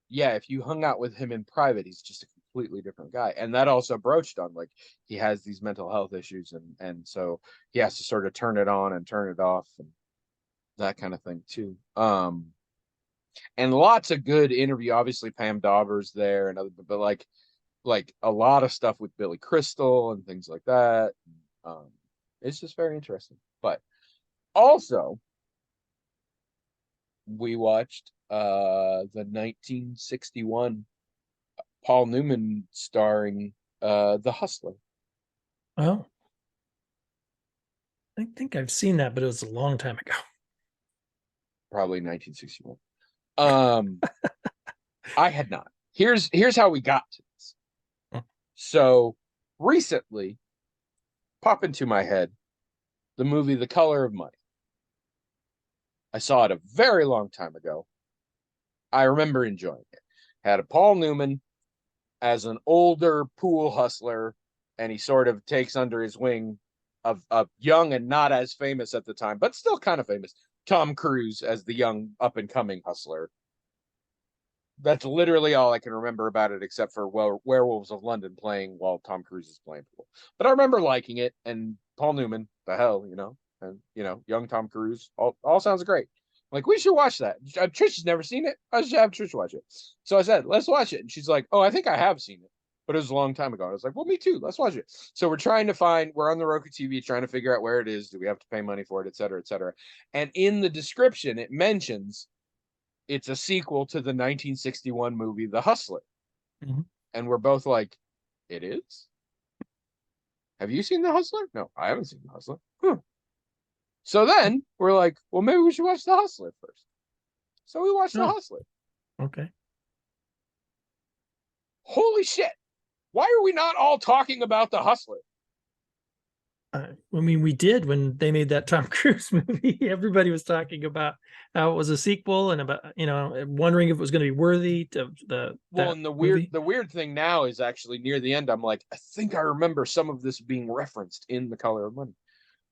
yeah, if you hung out with him in private, he's just a completely different guy. And that also broached on like he has these mental health issues, and so he has to sort of turn it on and turn it off and that kind of thing too. And lots of good interview. Obviously, Pam Dauber's there, and other, but like a lot of stuff with Billy Crystal and things like that. Um, it's just very interesting. But also, we watched the 1961 Paul Newman starring The Hustler. Oh, I think I've seen that, but it was a long time ago. Probably 1961. I had not. Here's how we got to this. So recently, pop into my head the movie The Color of Money. I saw it a very long time ago. I remember enjoying it. Had a Paul Newman as an older pool hustler, and he sort of takes under his wing of young and not as famous at the time, but still kind of famous, Tom Cruise as the young up and coming hustler. That's literally all I can remember about it, except for Werewolves of London playing while Tom Cruise is playing pool. But I remember liking it, and Paul Newman, the hell, and young Tom Cruise, all sounds great. Like, we should watch that. Trisha's never seen it. I should have Trish watch it. So I said, let's watch it. And she's like, oh, I think I have seen it, but it was a long time ago. And I was like, well, me too. Let's watch it. So we're on the Roku TV trying to figure out where it is. Do we have to pay money for it, et cetera, et cetera. And in the description, it mentions it's a sequel to the 1961 movie, The Hustler. Mm-hmm. And we're both like, it is? Have you seen The Hustler? No, I haven't seen The Hustler. So then we're like, well, maybe we should watch The Hustler first. So we watched The Hustler. Okay. Holy shit. Why are we not all talking about The Hustler? I mean, we did when they made that Tom Cruise movie. Everybody was talking about how it was a sequel and about, wondering if it was going to be worthy to Well, that and movie. the weird thing now is actually near the end, I'm like, I think I remember some of this being referenced in The Color of Money.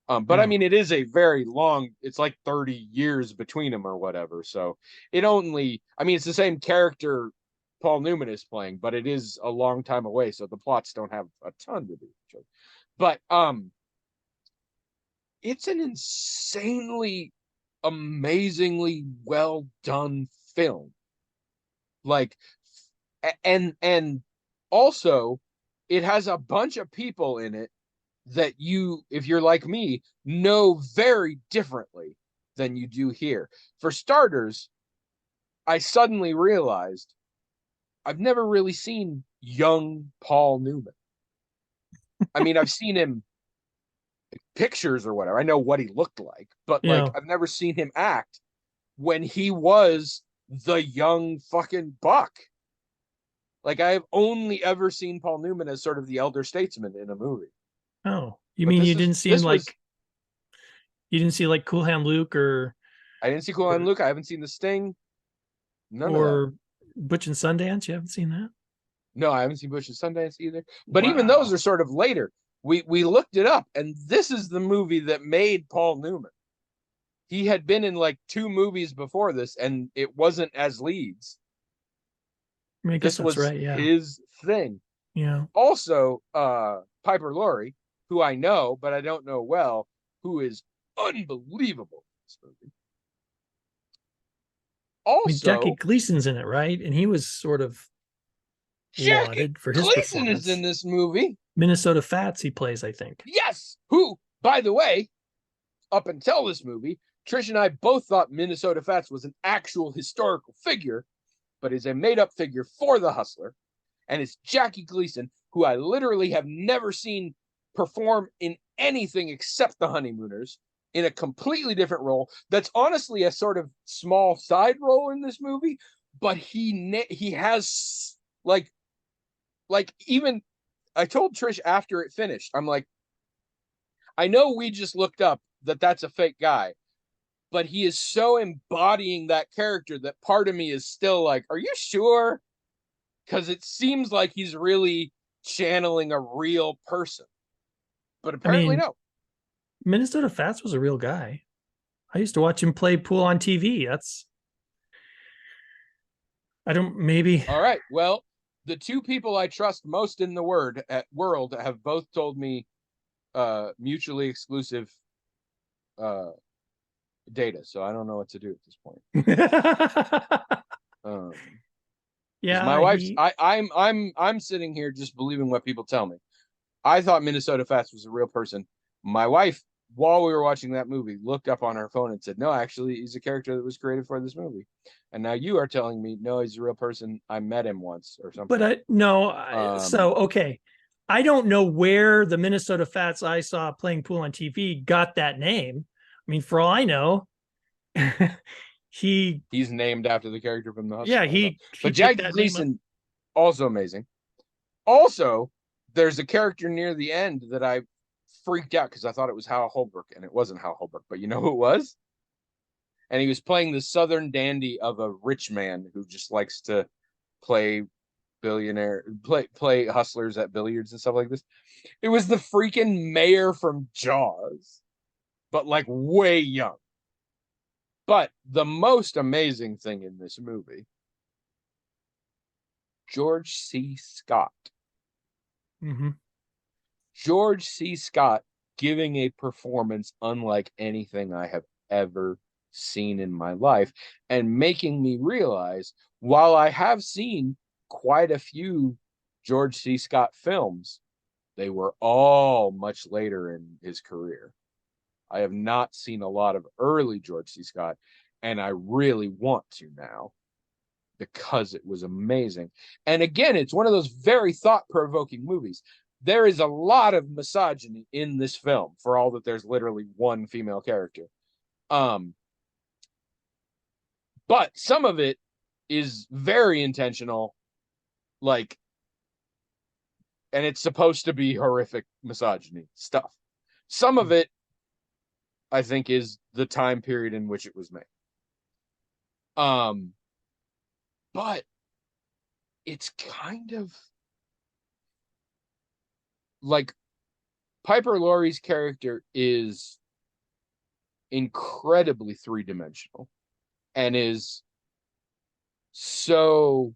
But I Oh, mean, it is a very long, it's like 30 years between them or whatever. So it only, I mean, it's the same character Paul Newman is playing, but it is a long time away. So the plots don't have a ton to do with each other. But it's an insanely, amazingly well done film. Like, and also it has a bunch of people in it that you, if you're like me, know very differently than you do here. For starters, I suddenly realized I've never really seen young Paul Newman. I mean, I've seen him in pictures or whatever. I know what he looked like, but like yeah. I've never seen him act when he was the young fucking buck. Like I've only ever seen Paul Newman as sort of the elder statesman in a movie. Oh, you But mean you didn't see like Cool Hand Luke I didn't see Cool Hand or Luke. I haven't seen The Sting. None of that. or Butch and Sundance? You haven't seen that? No, I haven't seen Bush and Sundance either. But even those Wow. are sort of later. We looked it up, and this is the movie that made Paul Newman. He had been in like two movies before this, and it wasn't as leads. I mean, I guess This that's was right. Yeah. his thing. Yeah. Also, Piper Laurie, who I know, but I don't know well, who is unbelievable in this movie. I mean, Jackie Also, Gleason's in it, right? And he was sort of Jackie lauded for his Gleason is in performance. this movie. Minnesota Fats he plays, I think. Yes, who, by the way, up until this movie, Trish and I both thought Minnesota Fats was an actual historical figure, but is a made up figure for the Hustler. And it's Jackie Gleason, who I literally have never seen perform in anything except The Honeymooners in a completely different role. That's honestly a sort of small side role in this movie, but he has like even I told Trish after it finished, I'm like, I know we just looked up that that's a fake guy, but he is so embodying that character that part of me is still like, are you sure? Because it seems like he's really channeling a real person, but I apparently mean, no. Minnesota Fats was a real guy. I used to watch him play pool on TV. I don't, maybe. All right, well, the two people I trust most in the world have both told me mutually exclusive uh, data, so I don't know what to do at this point. Um, because my Yeah, wife's I'm sitting here just believing what people tell me. I thought Minnesota Fats was a real person. My wife, while we were watching that movie, looked up on her phone and said, "No, actually, he's a character that was created for this movie." And now you are telling me, "No, he's a real person. I met him once or but something." so okay. I don't know where the Minnesota Fats I saw playing pool on TV got that name. I mean, for all I know, he He's named after the character from The yeah, Hustler. I don't know, he but took Jackie that name up. Gleason also amazing. Also, there's a character near the end that I freaked out because I thought it was Hal Holbrook, and it wasn't Hal Holbrook. But you know who it was? And he was playing the southern dandy of a rich man who just likes to play play hustlers at billiards and stuff like this. It was the freaking mayor from Jaws, but like way young. But the most amazing thing in this movie, George C. Scott. Mm-hmm. George C. Scott giving a performance unlike anything I have ever seen in my life, and making me realize while I have seen quite a few George C. Scott films, they were all much later in his career. I have not seen a lot of early George C. Scott, and I really want to now because it was amazing. And again, it's one of those very thought provoking movies. There is a lot of misogyny in this film for all that there's literally one female character. Um, but some of it is very intentional, like, and it's supposed to be horrific misogyny stuff. Some of it, I think, is the time period in which it was made. But it's kind of like Piper Laurie's character is incredibly three-dimensional and is so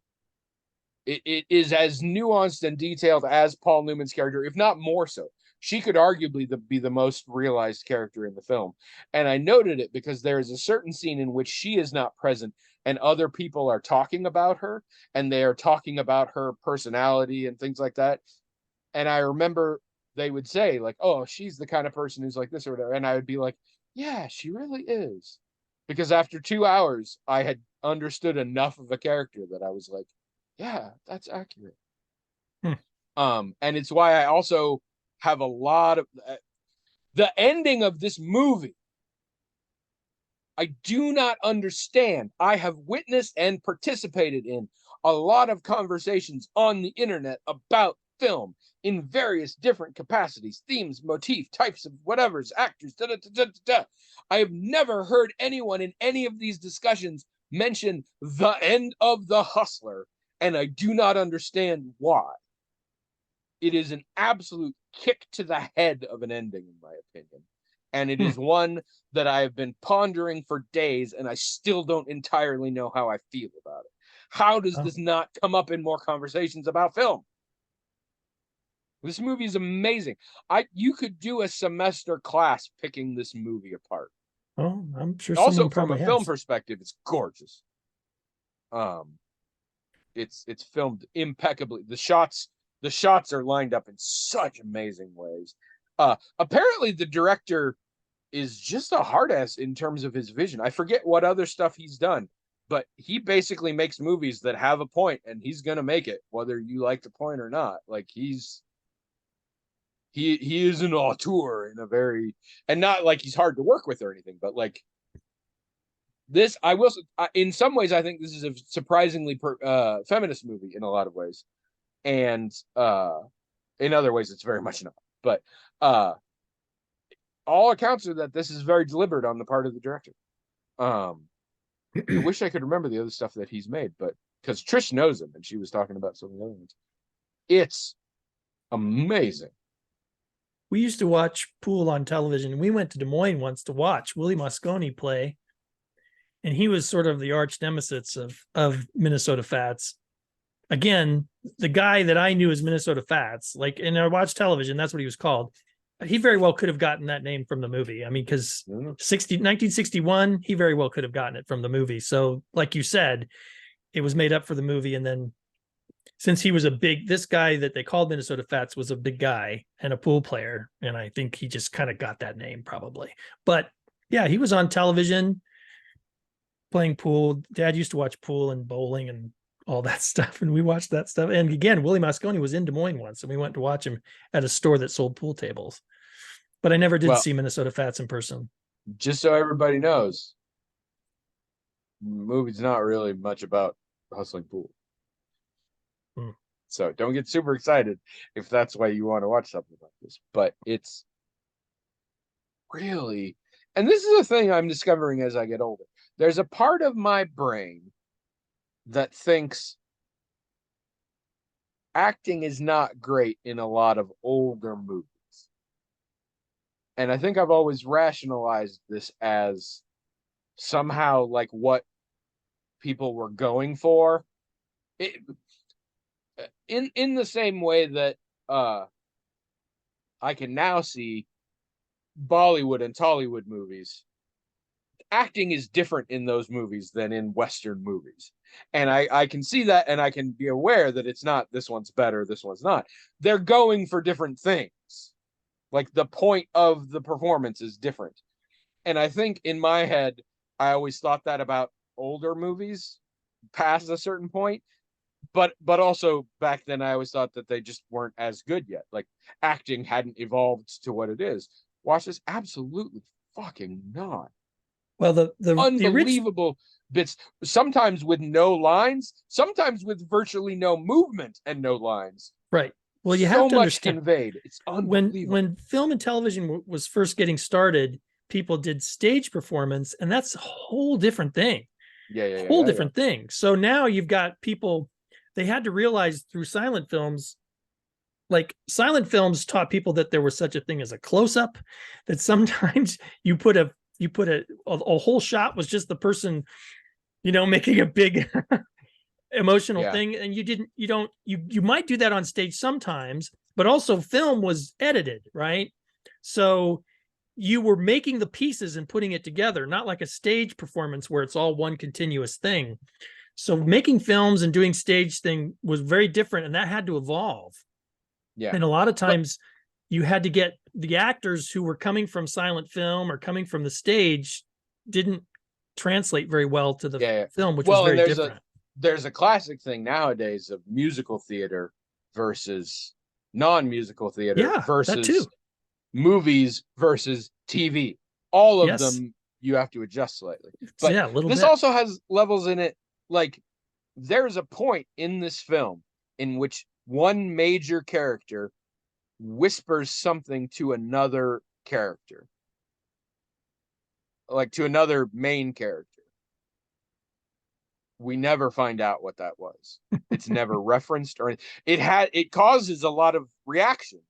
it is as nuanced and detailed as Paul Newman's character, if not more so. She could arguably be the most realized character in the film. And I noted it because there is a certain scene in which she is not present and other people are talking about her, and they are talking about her personality and things like that. And I remember they would say, like, oh, she's the kind of person who's like this or whatever. And I would be like, yeah, she really is. Because after 2 hours, I had understood enough of a character that I was like, yeah, that's accurate. And it's why I also have a lot of the ending of this movie. I do not understand. I have witnessed and participated in a lot of conversations on the internet about film in various different capacities, themes, motif, types of whatever's, actors. Da, da, da, da, da. I have never heard anyone in any of these discussions mention the end of The Hustler, and I do not understand why. It is an absolute kick to the head of an ending, in my opinion. And it is one that I have been pondering for days, and I still don't entirely know how I feel about it. How does this not come up in more conversations about film? This movie is amazing. You could do a semester class picking this movie apart. Oh, I'm sure. Also, from a film perspective, it's gorgeous. It's filmed impeccably. The shots are lined up in such amazing ways. Apparently, the director is just a hard ass in terms of his vision. I forget what other stuff he's done, but he basically makes movies that have a point, and he's gonna make it whether you like the point or not. Like he is an auteur in a very, and not like he's hard to work with or anything, but like this, I will, in some ways, I think this is a surprisingly feminist movie in a lot of ways, and in other ways, it's very much not. But all accounts are that this is very deliberate on the part of the director. I wish I could remember the other stuff that he's made, but because Trish knows him and she was talking about some of the other ones. It's amazing. We used to watch pool on television. We went to Des Moines once to watch Willie Mosconi play, and he was sort of the arch nemesis of Minnesota Fats. Again, the guy that I knew as Minnesota Fats, like, and I watched television, that's what he was called. He very well could have gotten that name from the movie. I mean, because 1961, he very well could have gotten it from the movie. So, like you said, it was made up for the movie. And then since he was this guy that they called Minnesota Fats was a big guy and a pool player. And I think he just kind of got that name probably. But yeah, he was on television playing pool. Dad used to watch pool and bowling and all that stuff, and we watched that stuff. And again, Willie Mosconi was in Des Moines once, and we went to watch him at a store that sold pool tables. But I never did see Minnesota Fats in person. Just so everybody knows, the movie's not really much about hustling pool. So don't get super excited if that's why you want to watch something like this. But it's really, and this is a thing I'm discovering as I get older. There's a part of my brain that thinks acting is not great in a lot of older movies. And I think I've always rationalized this as somehow like what people were going for. In the same way that I can now see Bollywood and Tollywood movies. Acting is different in those movies than in Western movies. And I can see that, and I can be aware that it's not this one's better, this one's not. They're going for different things. Like the point of the performance is different. And I think in my head, I always thought that about older movies past a certain point. But also back then I always thought that they just weren't as good yet. Like acting hadn't evolved to what it is. Watch this, absolutely fucking not. Well, the unbelievable bits, sometimes with no lines, sometimes with virtually no movement and no lines. Right. Well, you have So to much understand conveyed. It's unbelievable. when film and television was first getting started, people did stage performance, and that's a whole different thing. Whole different thing. So now you've got people, they had to realize through silent films, like silent films taught people that there was such a thing as a close-up, that sometimes you put a whole shot was just the person, making a big emotional thing, and you might do that on stage sometimes, but also film was edited, right? So you were making the pieces and putting it together, not like a stage performance where it's all one continuous thing. So making films and doing stage thing was very different, and that had to evolve. Yeah. And a lot of times you had to get the actors who were coming from silent film or coming from the stage didn't translate very well to the film, which was very different. There's a classic thing nowadays of musical theater versus non-musical theater versus movies versus TV. All of them you have to adjust slightly. But a little this bit. also has levels in it. Like there's a point in this film in which one major character whispers something to another character, like to another main character. We never find out what that was. It's never referenced, or it causes a lot of reaction.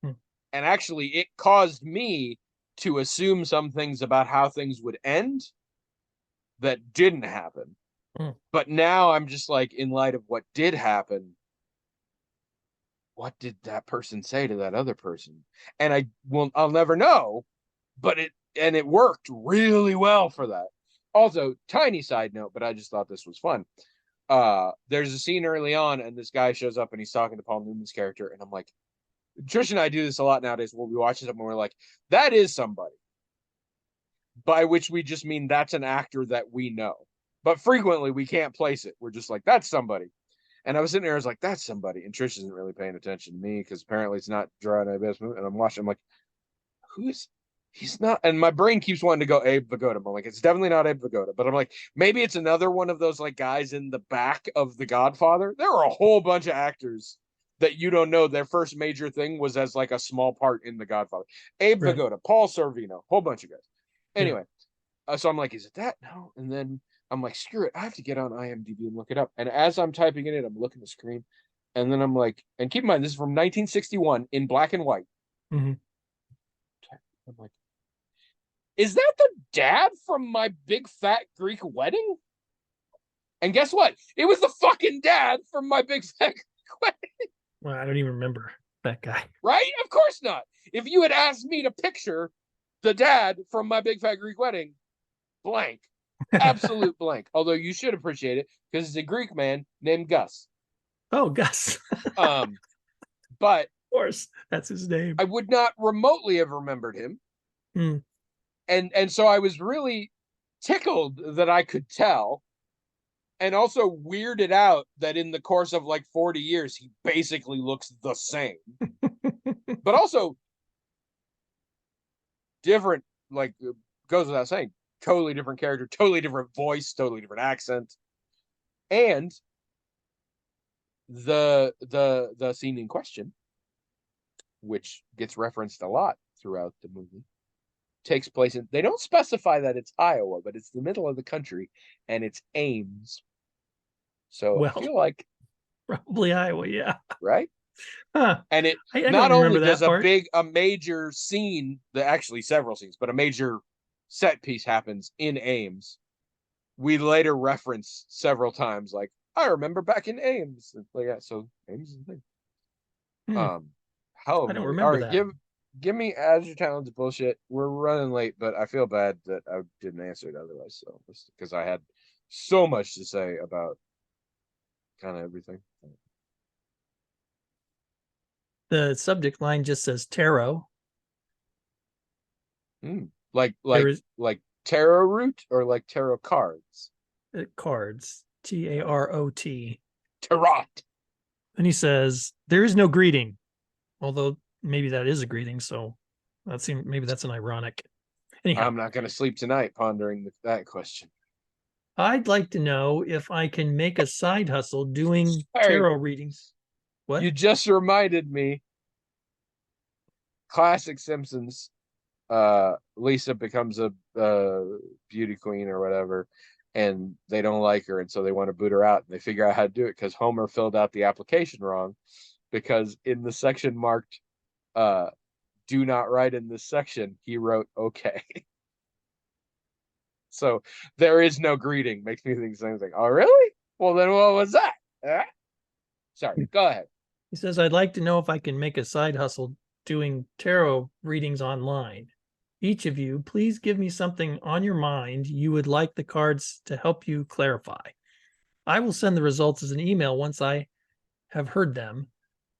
And actually it caused me to assume some things about how things would end that didn't happen. But now I'm just like, in light of what did happen, what did that person say to that other person? And I'll never know, but it worked really well for that. Also, tiny side note, but I just thought this was fun. There's a scene early on, and this guy shows up and he's talking to Paul Newman's character, and I'm like, Trish and I do this a lot nowadays. We'll be watching something and we're like, that is somebody. By which we just mean that's an actor that we know. But frequently we can't place it. We're just like, that's somebody. And I was sitting there, I was like, that's somebody. And Trish isn't really paying attention to me because apparently it's not Gerard Ibis movie. And I'm watching, I'm like, he's not. And my brain keeps wanting to go Abe Vigoda. I'm like, it's definitely not Abe Vigoda. But I'm like, maybe it's another one of those like guys in the back of The Godfather. There are a whole bunch of actors that you don't know their first major thing was as like a small part in The Godfather. Abe Vigoda, Paul Sorvino, whole bunch of guys. Anyway, so I'm like, is it that? No. And then I'm like, screw it. I have to get on IMDb and look it up. And as I'm typing in it, I'm looking at the screen. And then I'm like, and keep in mind, this is from 1961 in black and white. I'm like, is that the dad from My Big Fat Greek Wedding? And guess what? It was the fucking dad from My Big Fat Greek Wedding. Well, I don't even remember that guy. Right? Of course not. If you had asked me to picture the dad from My Big Fat Greek Wedding, blank. Absolute blank. Although you should appreciate it because it's a Greek man named Gus. Oh, Gus. But of course, that's his name. I would not remotely have remembered him. And so I was really tickled that I could tell, and also weirded out that in the course of like 40 years, he basically looks the same. But also different, like, goes without saying, totally different character, totally different voice, totally different accent. And the scene in question, which gets referenced a lot throughout the movie, takes place in, they don't specify that it's Iowa, but it's the middle of the country and it's Ames. So I feel like probably Iowa, yeah. Right? Huh. And it not only does a major scene, actually several scenes, but a major set piece happens in Ames. We later reference several times, like, I remember back in Ames. Like, yeah, so Ames is a thing. I don't remember that. Give me Azure Talon's bullshit. We're running late, but I feel bad that I didn't answer it otherwise. So because I had so much to say about kind of everything. The subject line just says tarot. Like tarot root or like tarot cards? Cards. Tarot. Tarot. And he says, there is no greeting. Although maybe that is a greeting, so maybe that's an ironic. Anyhow, I'm not going to sleep tonight pondering that question. I'd like to know if I can make a side hustle doing tarot readings. What? You just reminded me. Classic Simpsons. Lisa becomes a beauty queen or whatever, and they don't like her, and so they want to boot her out. And they figure out how to do it because Homer filled out the application wrong, because in the section marked "Do not write in this section," he wrote "Okay." So there is no greeting. Makes me think something like, "Oh, really? Well, then what was that?" Sorry, go ahead. He says, I'd like to know if I can make a side hustle doing tarot readings online. Each of you, please give me something on your mind you would like the cards to help you clarify. I will send the results as an email once I have heard them.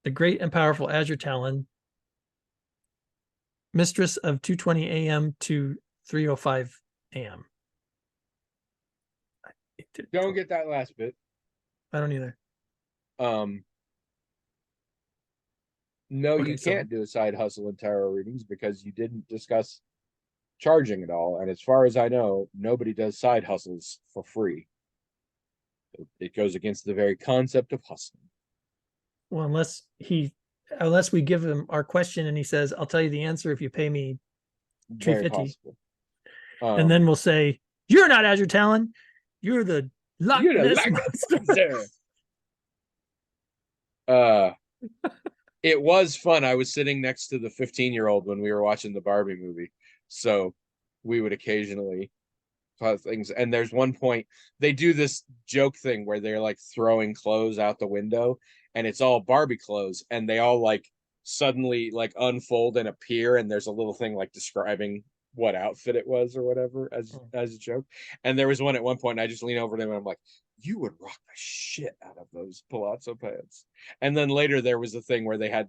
The great and powerful Azure Talon, mistress of 2:20 a.m. to 3:05 a.m. Don't get that last bit. I don't either. No, Okay, you so- can't do a side hustle in tarot readings because you didn't discuss charging at all. And as far as I know, nobody does side hustles for free. It goes against the very concept of hustling. Well, unless we give him our question and he says, I'll tell you the answer if you pay me Very 250. possible. And then we'll say, you're not Azure Talon. You're the Loch You're the Ness Loch Monster. It was fun. I was sitting next to the 15-year-old when we were watching the Barbie movie, so we would occasionally pause things. And there's one point they do this joke thing where they're like throwing clothes out the window, and it's all Barbie clothes, and they all like suddenly like unfold and appear, and there's a little thing like describing what outfit it was or whatever as a joke. And there was one at one point, and I just lean over to him and I'm like, you would rock the shit out of those palazzo pants. And then later there was a thing where they had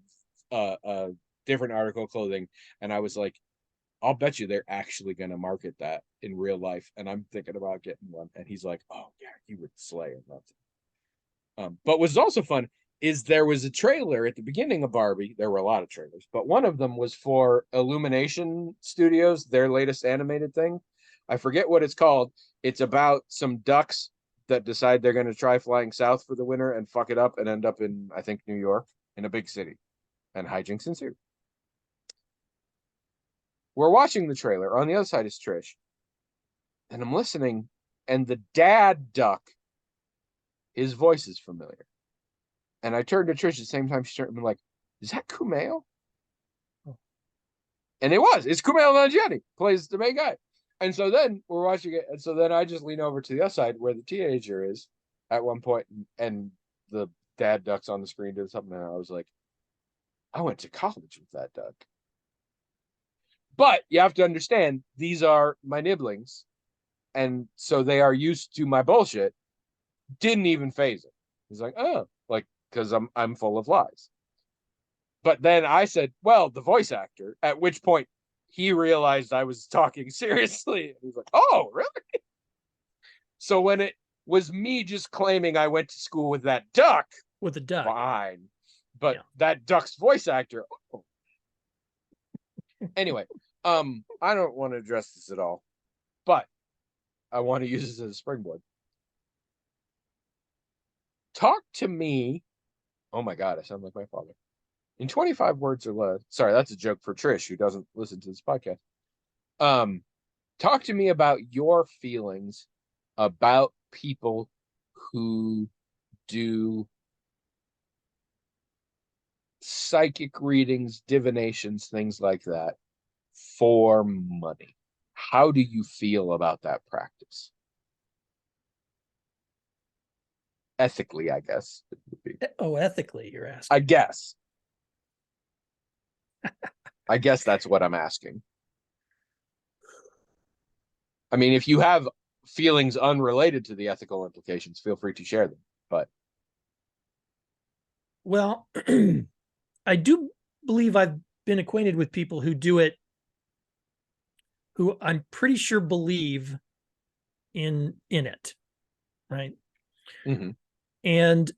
a different article of clothing, and I was like, I'll bet you they're actually going to market that in real life, and I'm thinking about getting one. And he's like, oh yeah, you would slay it. But what's also fun is there was a trailer at the beginning of Barbie. There were a lot of trailers, but one of them was for Illumination Studios, their latest animated thing. I forget what it's called. It's about some ducks that decide they're going to try flying south for the winter and fuck it up and end up in, I think, New York, in a big city, and hijinks ensue. We're watching the trailer. On the other side is Trish, and I'm listening, and the dad duck, his voice is familiar. And I turned to Trish at the same time she turned to me, like, is that Kumail? Oh. And it was. It's Kumail Nanjiani, plays the main guy. And so then we're watching it, and so then I just lean over to the other side where the teenager is at one point, and the dad duck's on the screen doing something, and I was like, I went to college with that duck. But you have to understand, these are my nibblings, and so they are used to my bullshit. Didn't even phase it. He's like, oh, like, because I'm full of lies. But then I said, well, the voice actor, at which point he realized I was talking seriously. And he's like, oh, really? So when it was me just claiming I went to school with that duck, with a duck, fine. But that duck's voice actor. Oh. Anyway, I don't want to address this at all, but I want to use this as a springboard. Talk to me. Oh my God, I sound like my father. In 25 words or less. Sorry, that's a joke for Trish, who doesn't listen to this podcast. Talk to me about your feelings about people who do psychic readings, divinations, things like that for money. How do you feel about that practice? Ethically, I guess. Oh, ethically, you're asking. I guess. I guess that's what I'm asking. I mean, if you have feelings unrelated to the ethical implications, feel free to share them. But well, I do believe I've been acquainted with people who do it, who I'm pretty sure believe in it, right? Mm-hmm. And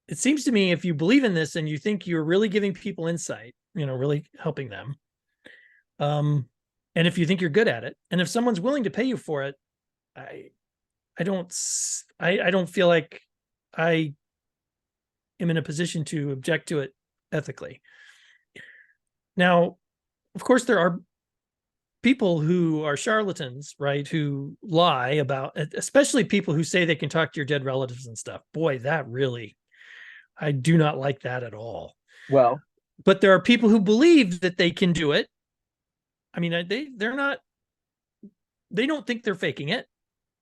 it seems to me if you believe in this and you think you're really giving people insight, really helping them, and if you think you're good at it, and if someone's willing to pay you for it, I don't feel like I am in a position to object to it ethically. Now, of course, there are people who are charlatans, right? Who lie about, especially people who say they can talk to your dead relatives and stuff. Boy, that really, I do not like that at all. Well, But there are people who believe that they can do it. I mean, they're not, they don't think they're faking it.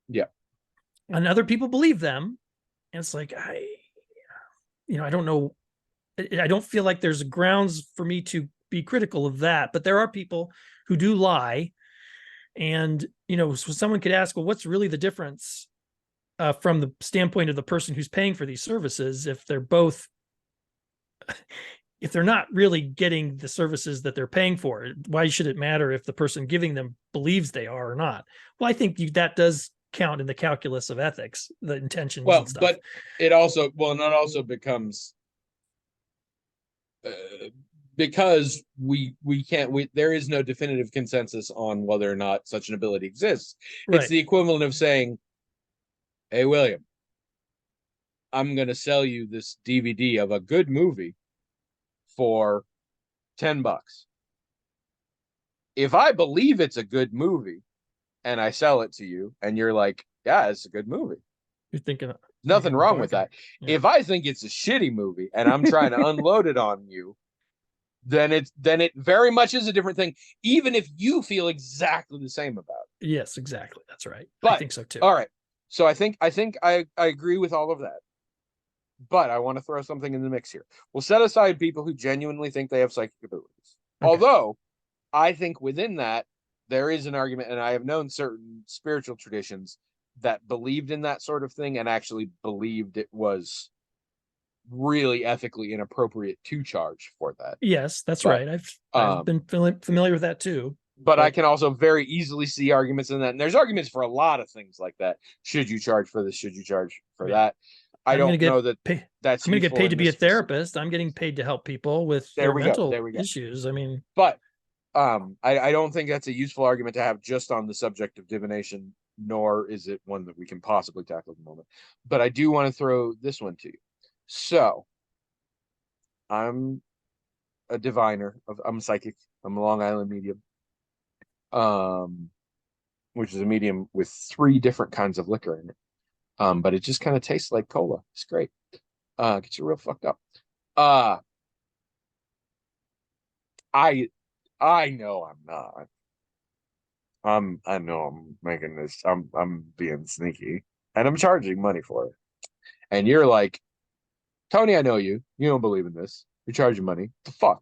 yeah. And other people believe them. And it's like, I don't know. I don't feel like there's grounds for me to be critical of that, but there are people who do lie. And, so someone could ask, well, what's really the difference from the standpoint of the person who's paying for these services if they're both, if they're not really getting the services that they're paying for? Why should it matter if the person giving them believes they are or not? Well, I think that does count in the calculus of ethics, the intentions and stuff. But it also, becomes because we can't, there is no definitive consensus on whether or not such an ability exists. Right. It's the equivalent of saying, hey, William, I'm going to sell you this DVD of a good movie for $10. If I believe it's a good movie and I sell it to you and you're like, yeah, it's a good movie, You're thinking nothing wrong with that. Yeah. If I think it's a shitty movie and I'm trying to unload it on you, then it very much is a different thing, even if you feel exactly the same about it. Yes, exactly. That's right. But, I think so too. All right. So I think I agree with all of that. But I want to throw something in the mix here. We'll set aside people who genuinely think they have psychic abilities. Okay. Although I think within that, there is an argument, and I have known certain spiritual traditions that believed in that sort of thing and actually believed it was really ethically inappropriate to charge for that. Yes, that's right. I've been familiar with that too. But I can also very easily see arguments in that. And there's arguments for a lot of things like that. Should you charge for this? Should you charge for that? I don't know that that's. I'm going to get paid to be a therapist. I'm getting paid to help people with their mental issues. I mean, but I don't think that's a useful argument to have just on the subject of divination, nor is it one that we can possibly tackle at the moment. But I do want to throw this one to you. So I'm a diviner. I'm psychic. I'm a Long Island medium. Which is a medium with 3 different kinds of liquor in it. But it just kind of tastes like cola. It's great. Gets you real fucked up. I know I'm not. I know I'm making this. I'm being sneaky, and I'm charging money for it. And you're like, Tony, I know you. You don't believe in this. You're charging money. The fuck?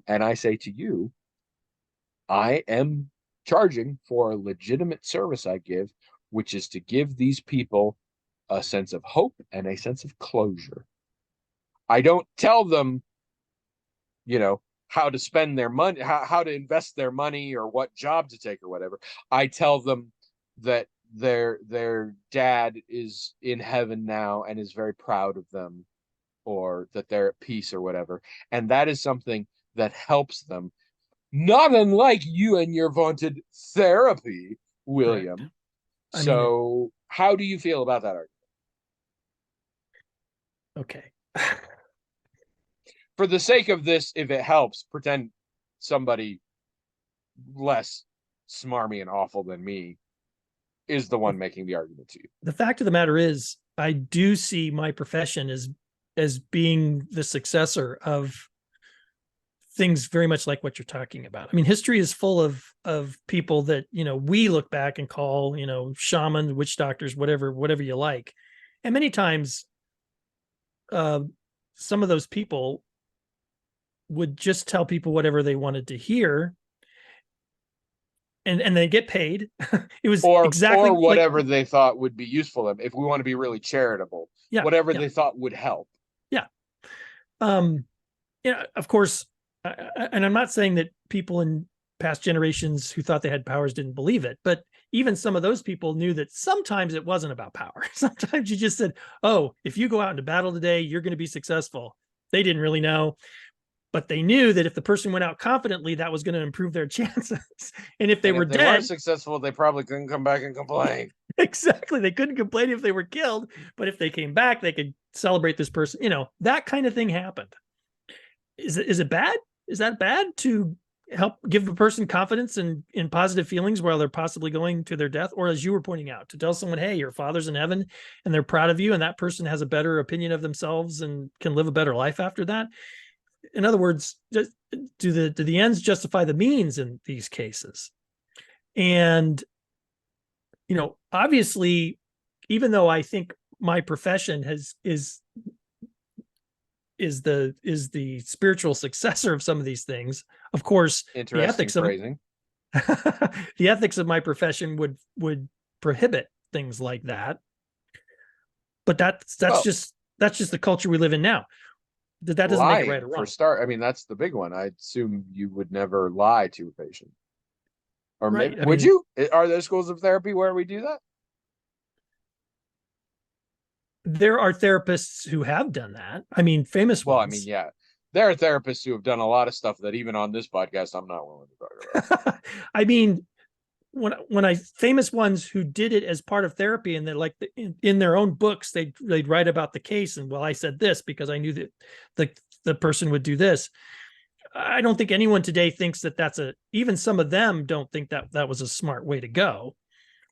And I say to you, I am charging for a legitimate service I give, which is to give these people a sense of hope and a sense of closure. I don't tell them, how to spend their money, how to invest their money or what job to take or whatever. I tell them that their dad is in heaven now and is very proud of them, or that they're at peace or whatever. And that is something that helps them. Not unlike you and your vaunted therapy, William. Right. So how do you feel about that argument? Okay. For the sake of this, if it helps, pretend somebody less smarmy and awful than me is the one making the argument to you. The fact of the matter is, I do see my profession as being the successor of things very much like what you're talking about. I mean, history is full of people that, we look back and call, shaman, witch doctors, whatever you like. And many times, some of those people would just tell people whatever they wanted to hear. And they get paid. It was exactly whatever they thought would be useful. If we want to be really charitable, whatever they thought would help. Yeah. Of course, and I'm not saying that people in past generations who thought they had powers didn't believe it, but even some of those people knew that sometimes it wasn't about power. Sometimes you just said, oh, if you go out into battle today, you're going to be successful. They didn't really know, but they knew that if the person went out confidently, that was going to improve their chances. And if they were dead, successful, they probably couldn't come back and complain. Exactly. They couldn't complain if they were killed, but if they came back, they could celebrate this person. That kind of thing happened. Is it bad? Is that bad to help give a person confidence and in positive feelings while they're possibly going to their death? Or as you were pointing out, to tell someone, hey, your father's in heaven and they're proud of you, and that person has a better opinion of themselves and can live a better life after that. In other words, do the ends justify the means in these cases? And obviously, even though I think my profession is the spiritual successor of some of these things, of course, Interesting phrasing. The ethics of my profession would prohibit things like that. But that's just the culture we live in now. That doesn't make it right or wrong. For start, I mean, that's the big one. I assume you would never lie to a patient. Or maybe, would you? Are there schools of therapy where we do that? There are therapists who have done that. I mean, famous ones. Well, I mean, yeah. There are therapists who have done a lot of stuff that even on this podcast, I'm not willing to talk about. I mean, when famous ones who did it as part of therapy, and they're like in their own books, they'd write about the case, and I said this because I knew that the person would do this. I don't think anyone today thinks that even some of them don't think that was a smart way to go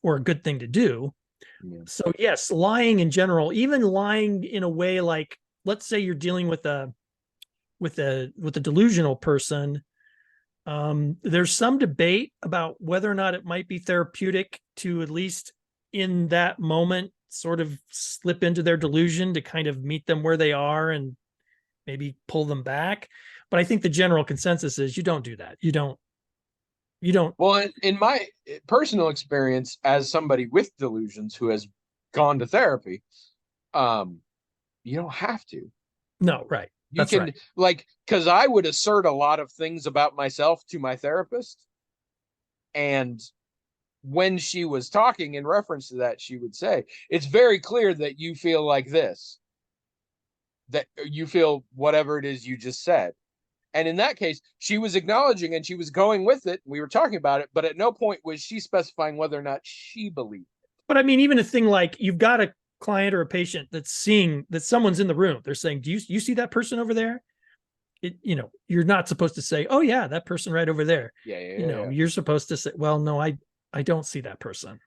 or a good thing to do. Yeah. So yes, lying in general, even lying in a way like, let's say you're dealing with a delusional person. There's some debate about whether or not it might be therapeutic to, at least in that moment, sort of slip into their delusion to kind of meet them where they are and maybe pull them back. But I think the general consensus is you don't do that. You don't. Well, in my personal experience as somebody with delusions who has gone to therapy, you don't have to. No, right. You can, right. Because I would assert a lot of things about myself to my therapist. And when she was talking in reference to that, she would say, it's very clear that you feel like this, that you feel whatever it is you just said. And in that case, she was acknowledging and she was going with it. We were talking about it, but at no point was she specifying whether or not she believed it. But I mean, even a thing like, you've got a client or a patient that's seeing that someone's in the room. They're saying, do you see that person over there? You're not supposed to say, oh yeah, that person right over there. Yeah. You're supposed to say, well, no, I don't see that person.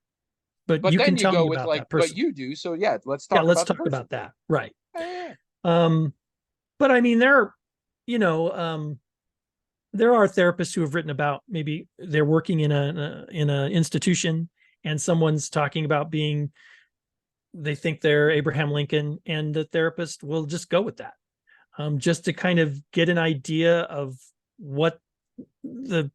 But you then can tell go me with about that person. But you do. So yeah, let's talk about that. Right. Yeah. But I mean, there are therapists who have written about, maybe they're working in a institution and someone's talking about they think they're Abraham Lincoln, and the therapist will just go with that, just to kind of get an idea of what the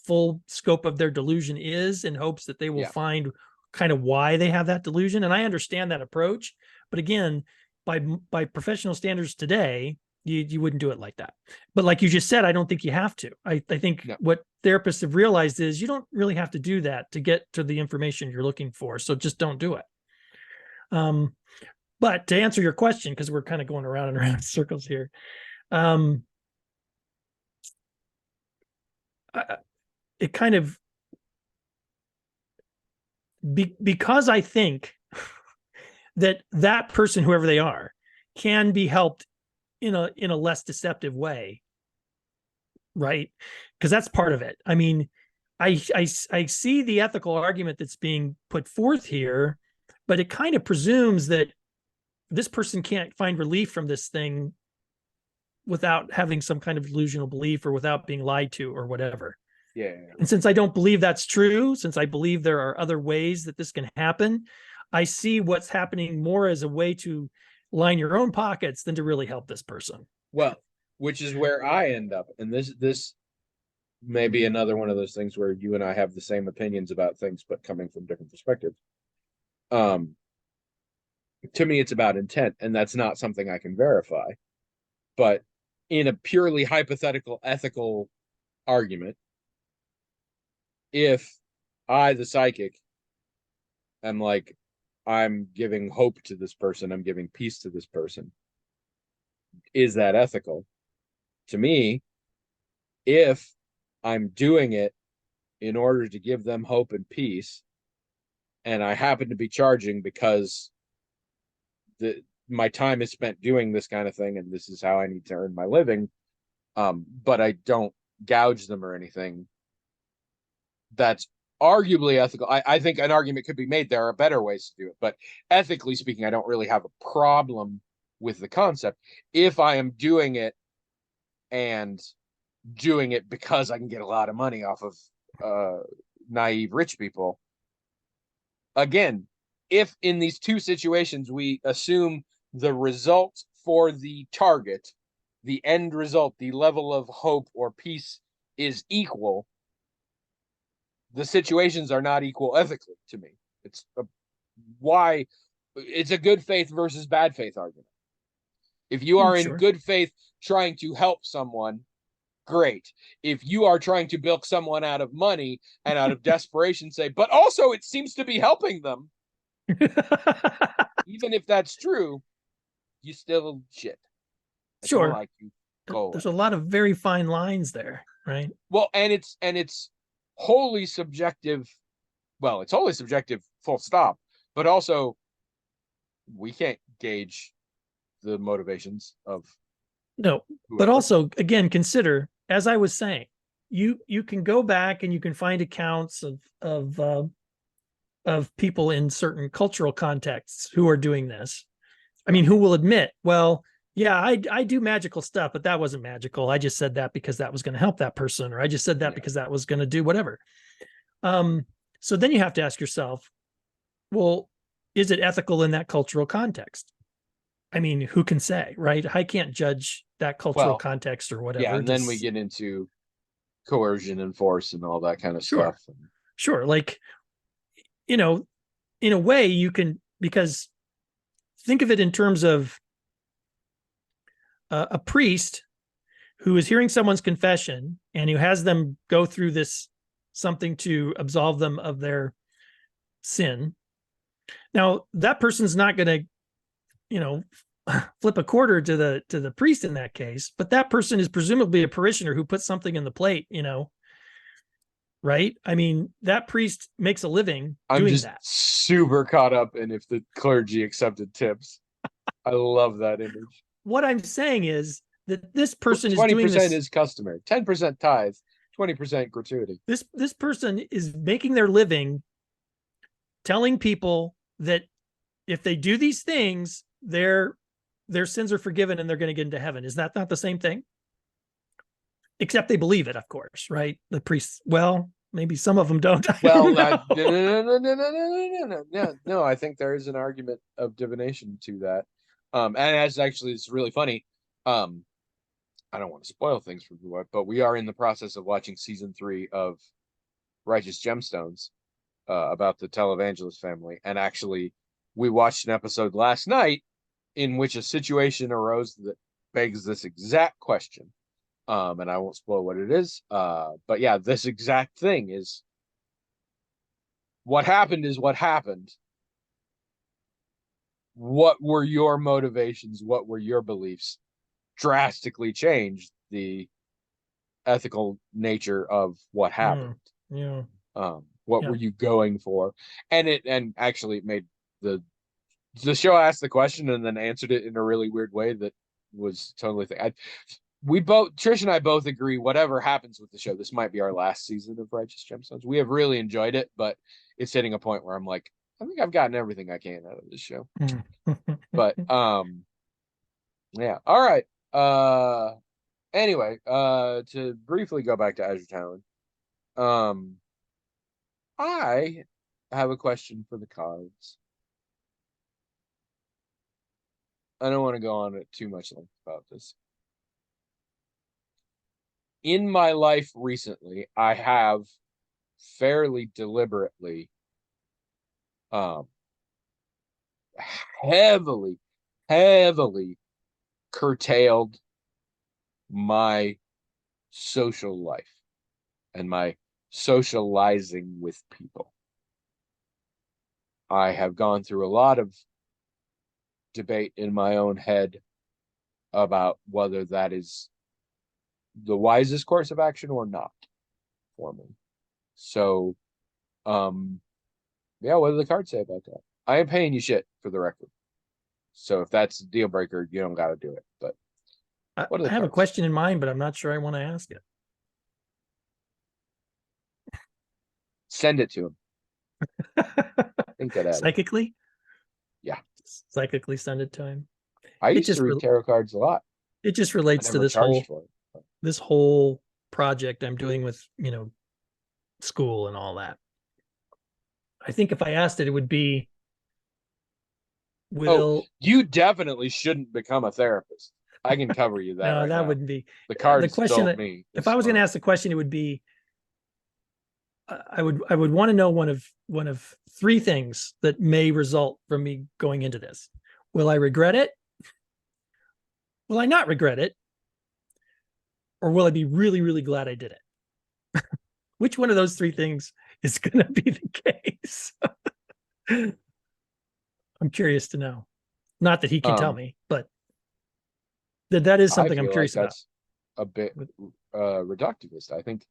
full scope of their delusion is, in hopes that they will find kind of why they have that delusion. And I understand that approach, but again, by professional standards today, you wouldn't do it like that. But like you just said, I don't think you have to. I think what therapists have realized is you don't really have to do that to get to the information you're looking for. So just don't do it. But to answer your question, because we're kind of going around and around in circles here, it kind of, because I think that person, whoever they are, can be helped in a less deceptive way, right? Because that's part of it. I mean, I see the ethical argument that's being put forth here, but it kind of presumes that this person can't find relief from this thing without having some kind of delusional belief or without being lied to or whatever. Yeah. And since I don't believe that's true, since I believe there are other ways that this can happen, I see what's happening more as a way to line your own pockets than to really help this person. Well, which is where I end up. And this may be another one of those things where you and I have the same opinions about things, but coming from different perspectives. To me, it's about intent, and that's not something I can verify. But in a purely hypothetical, ethical argument, if I, the psychic, am like, I'm giving hope to this person, I'm giving peace to this person, is that ethical? To me, if I'm doing it in order to give them hope and peace, and I happen to be charging because my time is spent doing this kind of thing, and this is how I need to earn my living. But I don't gouge them or anything. That's arguably ethical. I think an argument could be made there are better ways to do it, but ethically speaking, I don't really have a problem with the concept if I am doing it and doing it because I can get a lot of money off of naive rich people. Again, if in these two situations we assume the result for the target, the end result, the level of hope or peace is equal, the situations are not equal ethically to me. Why it's a good faith versus bad faith argument. If you are in Sure. good faith trying to help someone, great. If you are trying to bilk someone out of money and out of desperation, say, but also it seems to be helping them, even if that's true, you still shit. I don't Sure. like you. Go There's away. a lot of very fine lines there, right? Well, and it's wholly subjective. Well, it's wholly subjective, full stop. But also, we can't gauge the motivations of No, but whoever. also again, consider, as I was saying, you can go back and you can find accounts of people in certain cultural contexts who are doing this. I mean, who will admit, well, yeah, I do magical stuff, but that wasn't magical. I just said that because that was going to help that person, or I just said that Yeah. because that was going to do whatever. So then you have to ask yourself, well, is it ethical in that cultural context? I mean, who can say, right? I can't judge that cultural Well, context or yeah, whatever. and then we get into coercion and force and all that kind of Sure, stuff. sure. Like, you know, in a way you can, because think of it in terms of a priest who is hearing someone's confession and who has them go through this something to absolve them of their sin. Now, that person's not going to, you know, flip a quarter to the priest in that case, but that person is presumably a parishioner who puts something in the plate, you know, right? I mean, that priest makes a living I'm doing just that. super caught up in if the clergy accepted tips. I love that image. What I'm saying is that this person is doing 20% this. is customary, 10% tithe, 20% gratuity. This person is making their living telling people that if they do these things, their sins are forgiven and they're going to get into heaven. Is that not the same thing? Except they believe it, of course, right? The priests, well, maybe some of them don't. I Well, don't know. no. I think there is an argument of divination to that. And as actually, it's really funny. I don't want to spoil things for you, but we are in the process of watching season 3 of Righteous Gemstones, about the televangelist family. And actually, we watched an episode last night in which a situation arose that begs this exact question. And I won't spoil what it is. But yeah, this exact thing is what happened is what happened. What were your motivations? What were your beliefs? Drastically changed the ethical nature of what happened. Yeah. What Yeah. were you going for? And actually it made the show asked the question and then answered it in a really weird way that was totally we both, Trish and I both agree, whatever happens with the show, this might be our last season of Righteous Gemstones. We have really enjoyed it, but it's hitting a point where I'm like, I think I've gotten everything I can out of this show. But yeah. All right. Anyway, to briefly go back to Azure Talon. I have a question for the cards. I don't want to go on at too much length about this. In my life recently, I have fairly deliberately heavily curtailed my social life and my socializing with people. I have gone through a lot of debate in my own head about whether that is the wisest course of action or not for me. So, Yeah, what do the cards say about that? I ain't paying you shit for the record. So if that's a deal breaker, you don't got to do it. But I, what do I the have a cards say? question in mind, but I'm not sure I want to ask it. Send it to him. Think that out of it. Psychically, Yeah. psychically send it to him. I It used to just read tarot cards a lot. it just I relates to never charged for it. this whole project I'm doing with school and all that. I think if I asked it, it would be, Oh, will you definitely shouldn't become a therapist. I can cover you that no, right that now. wouldn't be The the cards question. told me If it's I was going to fine. ask the question, it would be, I would want to know one of three things that may result from me going into this. Will I regret it? Will I not regret it? Or will I be really, really glad I did it? Which one of those three things is going to be the case? I'm curious to know. Not that he can tell Um, me, but that is I something I'm feel like curious about. that's a bit reductivist. I think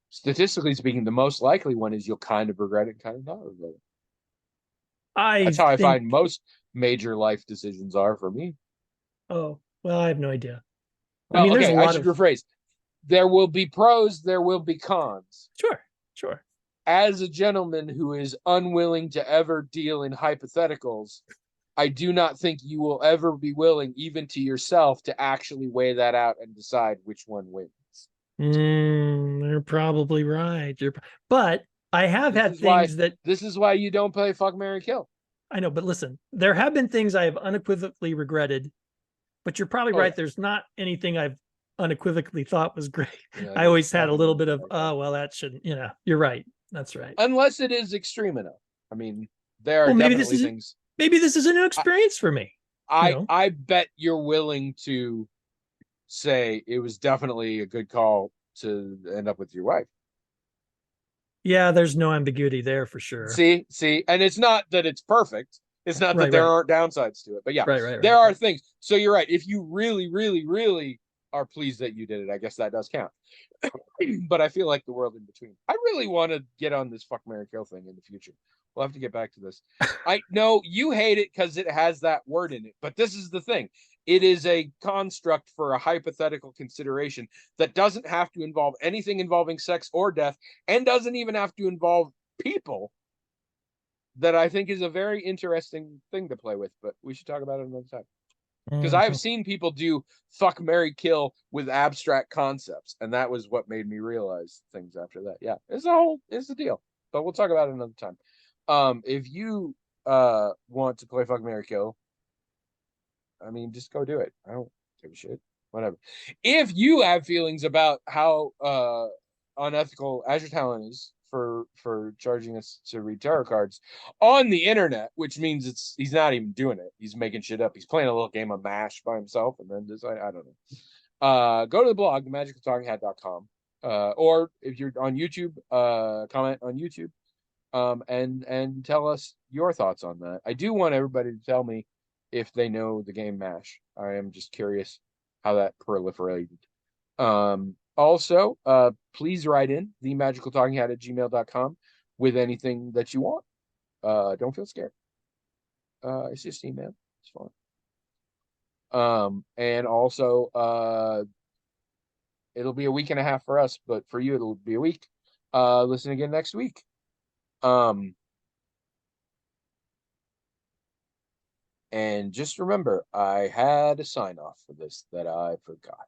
statistically speaking, the most likely one is you'll kind of regret it, kind of not regret it. I That's how I think, find most major life decisions are for me. oh, well, I have no idea. I Well, mean, there's a okay, I lot should of, rephrase. There will be pros, there will be cons. sure, sure. As a gentleman who is unwilling to ever deal in hypotheticals, I do not think you will ever be willing, even to yourself, to actually weigh that out and decide which one wins. You're probably right. But I have This had is why things that this is why you don't play fuck Mary Kill. I know, but listen, there have been things I have unequivocally regretted, but you're probably Oh yeah. right. There's not anything I've unequivocally thought was great. Yeah, I there's always had a little definitely bit of, like that. oh, well, that shouldn't, you're right. That's right. Unless it is extreme enough. I mean, there are Well, definitely things maybe this is a new I, experience for me. I bet you're willing to say it was definitely a good call to end up with your wife. Yeah, there's no ambiguity there for sure. See, and it's not that it's perfect. It's not that Right, there right, aren't downsides to it, but yeah, right, right, there right, are right. things. So you're right. If you really, really, really are pleased that you did it, I guess that does count. But I feel like the world in between. I really want to get on this fuck Mary Kill thing in the future. We'll have to get back to this. I know you hate it because it has that word in it, but this is the thing. It is a construct for a hypothetical consideration that doesn't have to involve anything involving sex or death and doesn't even have to involve people, that I think is a very interesting thing to play with, but we should talk about it another time. Because I've Mhm. seen people do fuck Mary Kill with abstract concepts, and that was what made me realize things after that. Yeah, it's a deal. But we'll talk about it another time. If you want to play fuck Mary Kill, I mean just go do it. I don't give a shit. Whatever. If you have feelings about how unethical Azure Talon is for charging us to read tarot cards on the internet, which means he's not even doing it. He's making shit up. He's playing a little game of MASH by himself and then decide, I don't know. Go to the blog, themagicaltalkinghat.com. Or if you're on YouTube, comment on YouTube. And tell us your thoughts on that. I do want everybody to tell me if they know the game MASH. I am just curious how that proliferated. Also, please write in themagicaltalkinghat@gmail.com with anything that you want. Don't feel scared. It's just email. It's fine. And also, it'll be a week and a half for us, but for you, it'll be a week. Listen again next week. And just remember, I had a sign off for this that I forgot.